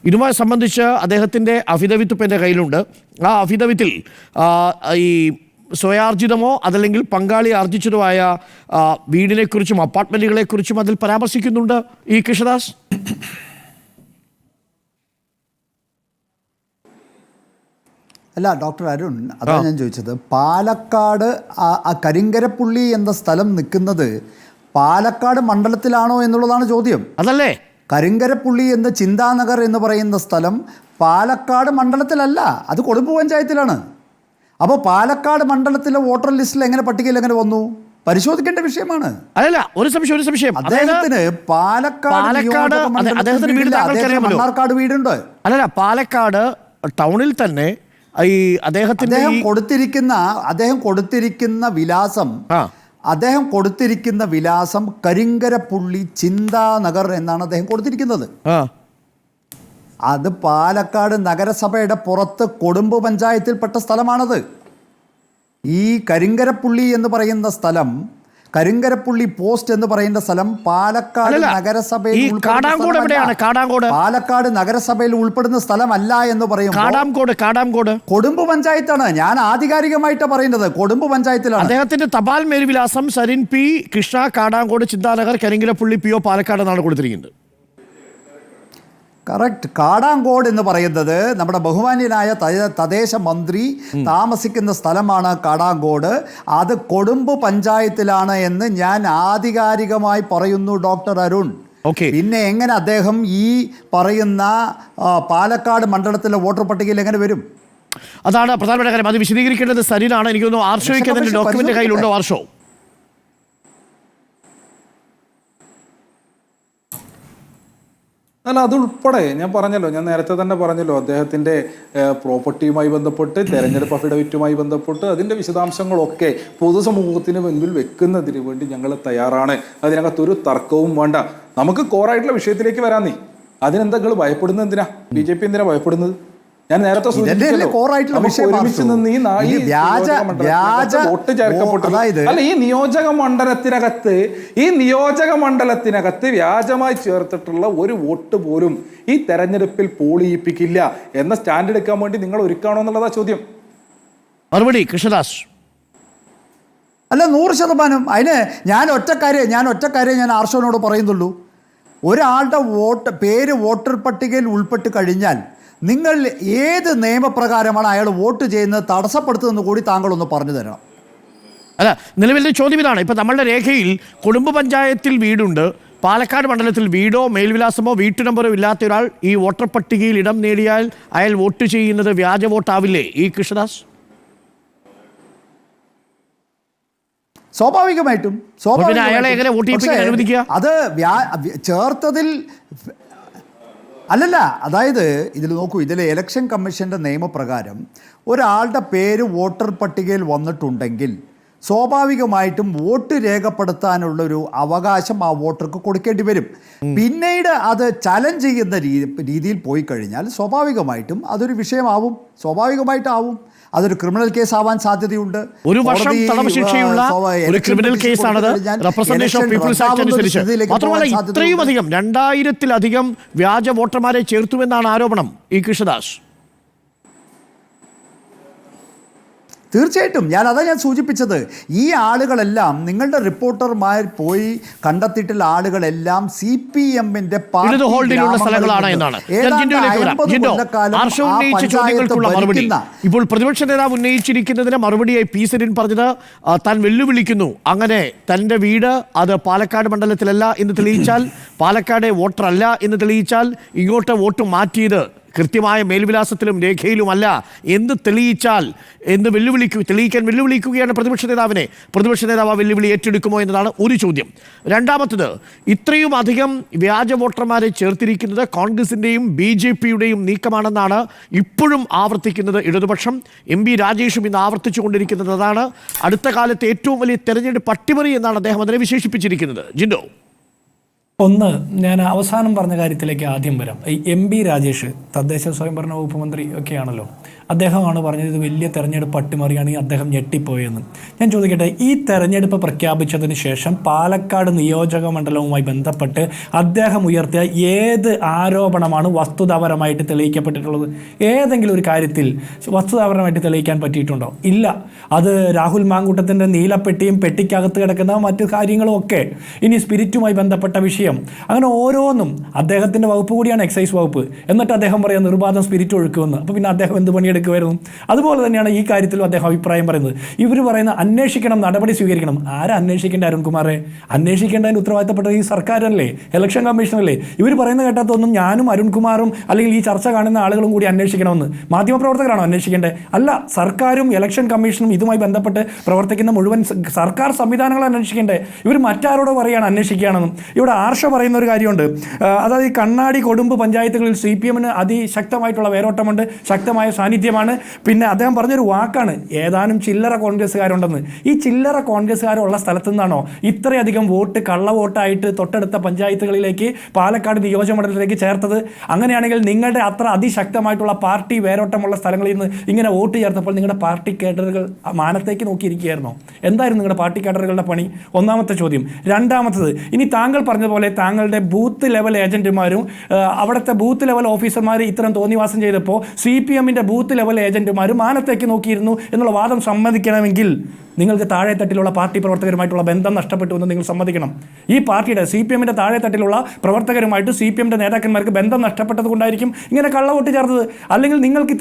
ഇതുമായി സംബന്ധിച്ച് അദ്ദേഹത്തിൻ്റെ അഫിഡവിറ്റ് ഇപ്പം എൻ്റെ കയ്യിലുണ്ട്. ആ അഫിഡവിറ്റിൽ ഈ സ്വയാർജിതമോ അതല്ലെങ്കിൽ പങ്കാളി ആർജിച്ചതോ ആയ വീടിനെക്കുറിച്ചും അപ്പാർട്ട്മെൻറ്റുകളെക്കുറിച്ചും അതിൽ പരാമർശിക്കുന്നുണ്ട് ഈ കൃഷ്ണദാസ്. അല്ല ഡോക്ടർ അരുൺ, അതാണ് ഞാൻ ചോദിച്ചത്. പാലക്കാട് ആ കരിങ്കരപ്പുള്ളി എന്ന സ്ഥലം നിൽക്കുന്നത് പാലക്കാട് മണ്ഡലത്തിലാണോ എന്നുള്ളതാണ് ചോദ്യം. അതല്ലേ കരിങ്കരപ്പുള്ളി എന്ന ചിന്താനഗർ എന്ന് പറയുന്ന സ്ഥലം പാലക്കാട് മണ്ഡലത്തിലല്ല, അത് കൊടുമ്പ് പഞ്ചായത്തിലാണ്. അപ്പോൾ പാലക്കാട് മണ്ഡലത്തിലെ വോട്ടർ ലിസ്റ്റിൽ എങ്ങനെ പട്ടികയിൽ എങ്ങനെ വന്നു? പരിശോധിക്കേണ്ട വിഷയമാണ്. അല്ലല്ല, ഒരു സംശയം അദ്ദേഹത്തിന് പാലക്കാട് മണ്ണാർക്കാട് വീടുണ്ട്. അല്ലല്ല, പാലക്കാട് ടൗണിൽ തന്നെ ഈ അദ്ദേഹം കൊടുത്തിരിക്കുന്ന വിലാസം കരിങ്കരപ്പുള്ളി ചിന്താനഗർ എന്നാണ് അദ്ദേഹം കൊടുത്തിരിക്കുന്നത്. അത് പാലക്കാട് നഗരസഭയുടെ പുറത്ത് കൊടുമ്പ് പഞ്ചായത്തിൽപ്പെട്ട സ്ഥലമാണത്. ഈ കരിങ്കരപ്പുള്ളി എന്ന് പറയുന്ന സ്ഥലം, കരിങ്കരപ്പുള്ളി പോസ്റ്റ് എന്ന് പറയുന്ന സ്ഥലം പാലക്കാട് നഗരസഭയിൽ പാലക്കാട് നഗരസഭയിൽ ഉൾപ്പെടുന്ന സ്ഥലമല്ല എന്ന് പറയുമ്പോൾ കൊടുമ്പ് പഞ്ചായത്താണ്. ഞാൻ ആധികാരികമായിട്ട് പറയുന്നത് കൊടുമ്പ് പഞ്ചായത്തിലാണ്. അദ്ദേഹത്തിന്റെ തപാൽ മേൽവിലാസം സരിൻ പി കൃഷ്ണ, കാടാങ്കോട്, ചിന്താനഗർ, കരിങ്കരപ്പുള്ളി PO പാലക്കാട് എന്നാണ് കൊടുത്തിരിക്കുന്നത്. കറക്റ്റ്. കാടാങ്കോട് എന്ന് പറയുന്നത് നമ്മുടെ ബഹുമാന്യനായ തദ്ദേശ മന്ത്രി താമസിക്കുന്ന സ്ഥലമാണ് കാടാങ്കോട്. അത് കൊടുമ്പ് പഞ്ചായത്തിലാണ് എന്ന് ഞാൻ ആധികാരികമായി പറയുന്നു ഡോക്ടർ അരുൺ. പിന്നെ എങ്ങനെ അദ്ദേഹം ഈ പറയുന്ന പാലക്കാട് മണ്ഡലത്തിലെ വോട്ടർ പട്ടികയിൽ എങ്ങനെ വരും? അതാണ് പ്രധാനപ്പെട്ട കാര്യം. അത് വിശദീകരിക്കേണ്ടത് സരിനാണ്. എനിക്ക് തോന്നുന്നു ആർഷോയ്ക്ക് അതിന്റെ ഡോക്യുമെന്റ് കയ്യിലുണ്ടോ? ആർഷോ അല്ല, അതുൾപ്പെടെ ഞാൻ നേരത്തെ തന്നെ പറഞ്ഞല്ലോ, അദ്ദേഹത്തിൻ്റെ പ്രോപ്പർട്ടിയുമായി ബന്ധപ്പെട്ട് തെരഞ്ഞെടുപ്പ് അഫിഡവിറ്റുമായി ബന്ധപ്പെട്ട് അതിൻ്റെ വിശദാംശങ്ങളൊക്കെ പൊതുസമൂഹത്തിന് മുൻപിൽ വെക്കുന്നതിന് വേണ്ടി ഞങ്ങൾ തയ്യാറാണ്. അതിനകത്തൊരു തർക്കവും വേണ്ട. നമുക്ക് കോറായിട്ടുള്ള വിഷയത്തിലേക്ക് വരാന്നേ. അതിനെന്താ നിങ്ങൾ ഭയപ്പെടുന്നത്? എന്തിനാ BJP എന്തിനാ ഭയപ്പെടുന്നത്? ഞാൻ നേരത്തെ ഒരുമിച്ച് നിന്ന് വോട്ട് ചേർക്കപ്പെട്ടത് അല്ല, ഈ നിയോജക മണ്ഡലത്തിനകത്ത് വ്യാജമായി ചേർത്തിട്ടുള്ള ഒരു വോട്ട് പോലും ഈ തെരഞ്ഞെടുപ്പിൽ പോളിയിപ്പിക്കില്ല എന്ന സ്റ്റാൻഡ് എടുക്കാൻ വേണ്ടി നിങ്ങൾ ഒരുക്കാണോ എന്നുള്ളതാ ചോദ്യം. മറുപടി കൃഷ്ണദാസ്. അല്ല, 100%. അതിന് ഞാൻ ഒറ്റ കാര്യം ഞാൻ ആർഷോനോട് പറയുന്നുള്ളൂ. ഒരാളുടെ പേര് വോട്ടർ പട്ടികയിൽ ഉൾപ്പെട്ട് കഴിഞ്ഞാൽ നിങ്ങൾ ഏത് നിയമപ്രകാരമാണ് അയാൾ വോട്ട് ചെയ്യുന്നത് തടസ്സപ്പെടുത്തുന്നതെന്ന് കൂടി താങ്കളൊന്ന് പറഞ്ഞു തരണം. അല്ല, നിലവിലെ ചോദ്യം ഇതാണ്. ഇപ്പം നമ്മളുടെ രേഖയിൽ കൊടുമ്പ് പഞ്ചായത്തിൽ വീടുണ്ട്, പാലക്കാട് മണ്ഡലത്തിൽ വീടോ മേൽവിലാസമോ വീട്ടു നമ്പറോ ഇല്ലാത്ത ഒരാൾ ഈ വോട്ടർ പട്ടികയിൽ ഇടം നേടിയാൽ അയാൾ വോട്ട് ചെയ്യുന്നത് വ്യാജ വോട്ടാവില്ലേ ഈ കൃഷ്ണദാസ്? സ്വാഭാവികമായിട്ടും അത് ചേർത്തതിൽ അല്ലല്ല. അതായത് ഇതിൽ നോക്കൂ, ഇതിൽ ഇലക്ഷൻ കമ്മീഷൻ്റെ നിയമപ്രകാരം ഒരാളുടെ പേര് വോട്ടർ പട്ടികയിൽ വന്നിട്ടുണ്ടെങ്കിൽ സ്വാഭാവികമായിട്ടും വോട്ട് രേഖപ്പെടുത്താനുള്ളൊരു അവകാശം ആ വോട്ടർക്ക് കൊടുക്കേണ്ടി വരും. പിന്നീട് അത് ചലഞ്ച് ചെയ്യുന്ന രീതിയിൽ പോയി കഴിഞ്ഞാൽ സ്വാഭാവികമായിട്ടും അതൊരു വിഷയമാവും, സ്വാഭാവികമായിട്ടാവും. അതൊരു ക്രിമിനൽ കേസ് ആവാൻ സാധ്യതയുണ്ട്. 1 വർഷം തടവ് ശിക്ഷയുള്ള ഒരു ക്രിമിനൽ കേസാണത് റെപ്രസെന്റേഷൻ ഓഫ് പീപ്പിൾസ് ആക്ട് അനുസരിച്ച്. മാത്രമല്ല ഇത്രയും അധികം 2000-ത്തിലധികം വ്യാജ വോട്ടർമാരെ ചേർത്തുവെന്നാണ് ആരോപണം ഈ കൃഷ്ണദാസ്. തീർച്ചയായിട്ടും ഞാൻ സൂചിപ്പിച്ചത്. ഈ ആളുകളെല്ലാം നിങ്ങളുടെ റിപ്പോർട്ടർമാർ പോയി കണ്ടെത്തിയിട്ടുള്ള ആളുകളെല്ലാം CPM-ന്റെ ഇപ്പോൾ പ്രതിപക്ഷ നേതാവ് ഉന്നയിച്ചിരിക്കുന്നതിന് മറുപടിയായി P. സരിൻ പറഞ്ഞത് താൻ വെല്ലുവിളിക്കുന്നു. അങ്ങനെ തൻ്റെ വീട് അത് പാലക്കാട് മണ്ഡലത്തിലല്ല എന്ന് തെളിയിച്ചാൽ, പാലക്കാട് വോട്ടർ അല്ല എന്ന് തെളിയിച്ചാൽ, ഇങ്ങോട്ട് വോട്ട് മാറ്റിയത് കൃത്യമായ മേൽവിലാസത്തിലും രേഖയിലുമല്ല എന്ന് തെളിയിച്ചാൽ തെളിയിക്കാൻ വെല്ലുവിളിക്കുകയാണ് പ്രതിപക്ഷ നേതാവിനെ. പ്രതിപക്ഷ നേതാവ് ആ വെല്ലുവിളി ഏറ്റെടുക്കുമോ എന്നതാണ് ഒരു ചോദ്യം. രണ്ടാമത്തത്, ഇത്രയും അധികം വ്യാജ വോട്ടർമാരെ ചേർത്തിരിക്കുന്നത് കോൺഗ്രസിൻ്റെയും BJP-യുടെയും നീക്കമാണെന്നാണ് ഇപ്പോഴും ആവർത്തിക്കുന്നത് ഇടതുപക്ഷം. MP രാജേഷും ഇന്ന് ആവർത്തിച്ചുകൊണ്ടിരിക്കുന്നത് അതാണ്. അടുത്ത കാലത്തെ ഏറ്റവും വലിയ തെരഞ്ഞെടുപ്പ് അട്ടിമറി എന്നാണ് അദ്ദേഹം അതിനെ വിശേഷിപ്പിച്ചിരിക്കുന്നത്. ജിൻഡോ, ഒന്ന്, ഞാൻ അവസാനം പറഞ്ഞ കാര്യത്തിലേക്ക് ആദ്യം വരാം. ഈ MP രാജേഷ് തദ്ദേശ സ്വയംഭരണ വകുപ്പ് മന്ത്രി ഒക്കെയാണല്ലോ, അദ്ദേഹമാണ് പറഞ്ഞത് ഇത് വലിയ തെരഞ്ഞെടുപ്പ് അട്ടിമറിയാണ്, അദ്ദേഹം ഞെട്ടിപ്പോയെന്ന്. ഞാൻ ചോദിക്കട്ടെ, ഈ തെരഞ്ഞെടുപ്പ് പ്രഖ്യാപിച്ചതിന് ശേഷം പാലക്കാട് നിയോജക മണ്ഡലവുമായി ബന്ധപ്പെട്ട് അദ്ദേഹം ഉയർത്തിയ ഏത് ആരോപണമാണ് വസ്തുതാപരമായിട്ട് തെളിയിക്കപ്പെട്ടിട്ടുള്ളത്? ഏതെങ്കിലും ഒരു കാര്യത്തിൽ വസ്തുതാപരമായിട്ട് തെളിയിക്കാൻ പറ്റിയിട്ടുണ്ടോ? ഇല്ല. അത് രാഹുൽ മാങ്കൂട്ടത്തിൻ്റെ നീലപ്പെട്ടിയും പെട്ടിക്കകത്ത് കിടക്കുന്ന മറ്റു കാര്യങ്ങളും ഒക്കെ, ഇനി സ്പിരിറ്റുമായി ബന്ധപ്പെട്ട വിഷയം, അങ്ങനെ ഓരോന്നും. അദ്ദേഹത്തിൻ്റെ വകുപ്പ് കൂടിയാണ് എക്സൈസ് വകുപ്പ്. എന്നിട്ട് അദ്ദേഹം പറയാം നിർബാധം സ്പിരിറ്റ് ഒഴുക്കുമെന്ന്. അപ്പോൾ പിന്നെ അദ്ദേഹം എന്ത് പണിയെടുക്കും? കേൾക്കുമായിരുന്നു. അതുപോലെ തന്നെയാണ് ഈ കാര്യത്തിലും അദ്ദേഹം അഭിപ്രായം പറയുന്നത്. ഇവർ പറയുന്ന അന്വേഷിക്കണം, നടപടി സ്വീകരിക്കണം. ആരാ അന്വേഷിക്കേണ്ട അരുൺകുമാറെ? അന്വേഷിക്കേണ്ടതിന് ഉത്തരവാദിത്തപ്പെട്ടത് ഈ സർക്കാരല്ലേ, ഇലക്ഷൻ കമ്മീഷനല്ലേ? ഇവർ പറയുന്ന കേട്ടാത്തൊന്നും ഞാനും അരുൺകുമാറും അല്ലെങ്കിൽ ഈ ചർച്ച കാണുന്ന ആളുകളും കൂടി അന്വേഷിക്കണമെന്ന് മാധ്യമപ്രവർത്തകരാണോ അന്വേഷിക്കേണ്ടത്? അല്ല, സർക്കാരും ഇലക്ഷൻ കമ്മീഷനും ഇതുമായി ബന്ധപ്പെട്ട് പ്രവർത്തിക്കുന്ന മുഴുവൻ സർക്കാർ സംവിധാനങ്ങൾ അന്വേഷിക്കേണ്ടേ. ഇവർ മറ്റാരോടോ പറയുകയാണ് അന്വേഷിക്കുകയാണെന്നും. ഇവിടെ ആർഷ പറയുന്ന ഒരു കാര്യമുണ്ട്. അതായത് ഈ കണ്ണാടി കൊടുമ്പ് പഞ്ചായത്തുകളിൽ CPM-ന് അതിശക്തമായിട്ടുള്ള വേരോട്ടമുണ്ട്, ശക്തമായ സാന്നിധ്യമാണ്. പിന്നെ അദ്ദേഹം പറഞ്ഞൊരു വാക്കാണ്, ഏതാനും ചില്ലറ കോൺഗ്രസ്സുകാരുണ്ടെന്ന്. ഈ ചില്ലറ കോൺഗ്രസ്സുകാരുള്ള സ്ഥലത്തു നിന്നാണോ ഇത്രയധികം വോട്ട് കള്ള വോട്ടായിട്ട് തൊട്ടടുത്ത പഞ്ചായത്തുകളിലേക്ക് പാലക്കാട് നിയോജകമണ്ഡലത്തിലേക്ക് ചേർത്തത്? അങ്ങനെയാണെങ്കിൽ നിങ്ങളുടെ അത്ര അതിശക്തമായിട്ടുള്ള പാർട്ടി വേരോട്ടമുള്ള സ്ഥലങ്ങളിൽ നിന്ന് ഇങ്ങനെ വോട്ട് ചേർത്തപ്പോൾ നിങ്ങളുടെ പാർട്ടി കേഡറുകൾ മാനത്തേക്ക് നോക്കിയിരിക്കുകയായിരുന്നോ? എന്തായിരുന്നു നിങ്ങളുടെ പാർട്ടി കേഡറുകളുടെ പണി? ഒന്നാമത്തെ ചോദ്യം. രണ്ടാമത്തത്, ഇനി താങ്കൾ പറഞ്ഞതുപോലെ താങ്കളുടെ ബൂത്ത് ലെവൽ ഏജന്റുമാരും അവിടുത്തെ ബൂത്ത് ലെവൽ ഓഫീസർമാർ ഇത്തരം തോന്നിവാസം ചെയ്തപ്പോൾ CPM-ന്റെ ബൂത്ത് ലെവൽ ഏജന്റുമാരും മാനത്തേക്ക് നോക്കിയിരുന്നു എന്നുള്ള വാദം സമ്മതിക്കണമെങ്കിൽ നിങ്ങൾക്ക് താഴെത്തട്ടിലുള്ള പാർട്ടി പ്രവർത്തകരുമായിട്ടുള്ള ബന്ധം നഷ്ടപ്പെട്ടു എന്ന് നിങ്ങൾ സമ്മതിക്കണം. ഈ പാർട്ടിയുടെ CPM-ന്റെ താഴെത്തട്ടിലുള്ള പ്രവർത്തകരുമായിട്ട് CPM-ന്റെ നേതാക്കന്മാർക്ക് ബന്ധം നഷ്ടപ്പെട്ടത് കൊണ്ടായിരിക്കും ഇങ്ങനെ കള്ളവോട്ട് ചേർത്തത്. അല്ലെങ്കിൽ നിങ്ങൾക്ക്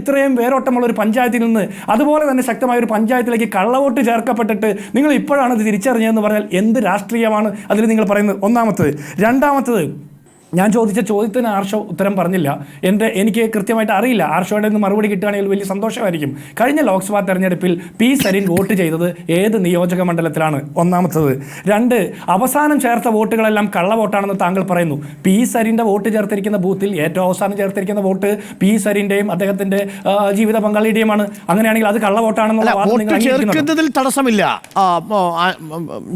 ഇത്രയും വേരോട്ടമുള്ള ഒരു പഞ്ചായത്തിൽ നിന്ന് അതുപോലെ തന്നെ ശക്തമായ ഒരു പഞ്ചായത്തിലേക്ക് കള്ളവോട്ട് ചേർക്കപ്പെട്ടിട്ട് നിങ്ങൾ ഇപ്പോഴാണ് ഇത് തിരിച്ചറിഞ്ഞതെന്ന് പറഞ്ഞാൽ എന്ത് രാഷ്ട്രീയമാണ് അതിൽ നിങ്ങൾ പറയുന്നത്? ഒന്നാമത്തത്. രണ്ടാമത്തത്, ഞാൻ ചോദിച്ച ചോദ്യത്തിന് ആർഷോ ഉത്തരം പറഞ്ഞില്ല. എനിക്ക് കൃത്യമായിട്ട് അറിയില്ല. ആർഷോയുടെ നിന്ന് മറുപടി കിട്ടുകയാണെങ്കിൽ വലിയ സന്തോഷമായിരിക്കും. കഴിഞ്ഞ ലോക്സഭാ തെരഞ്ഞെടുപ്പിൽ P. സരിൻ വോട്ട് ചെയ്തത് ഏത് നിയോജക മണ്ഡലത്തിലാണ്? ഒന്നാമത്തത്. രണ്ട്, അവസാനം ചേർത്ത വോട്ടുകളെല്ലാം കള്ളവോട്ടാണെന്ന് താങ്കൾ പറയുന്നു. P. സരിൻ്റെ വോട്ട് ചേർത്തിരിക്കുന്ന ബൂത്തിൽ ഏറ്റവും അവസാനം ചേർത്തിരിക്കുന്ന വോട്ട് P. സരിൻ്റെയും അദ്ദേഹത്തിൻ്റെ ജീവിത പങ്കാളിയുടെയുമാണ്. അങ്ങനെയാണെങ്കിൽ അത് കള്ളവോട്ടാണെന്നുള്ള വാദം നിങ്ങൾ ചേർക്കുന്നതിൽ തടസ്സമില്ല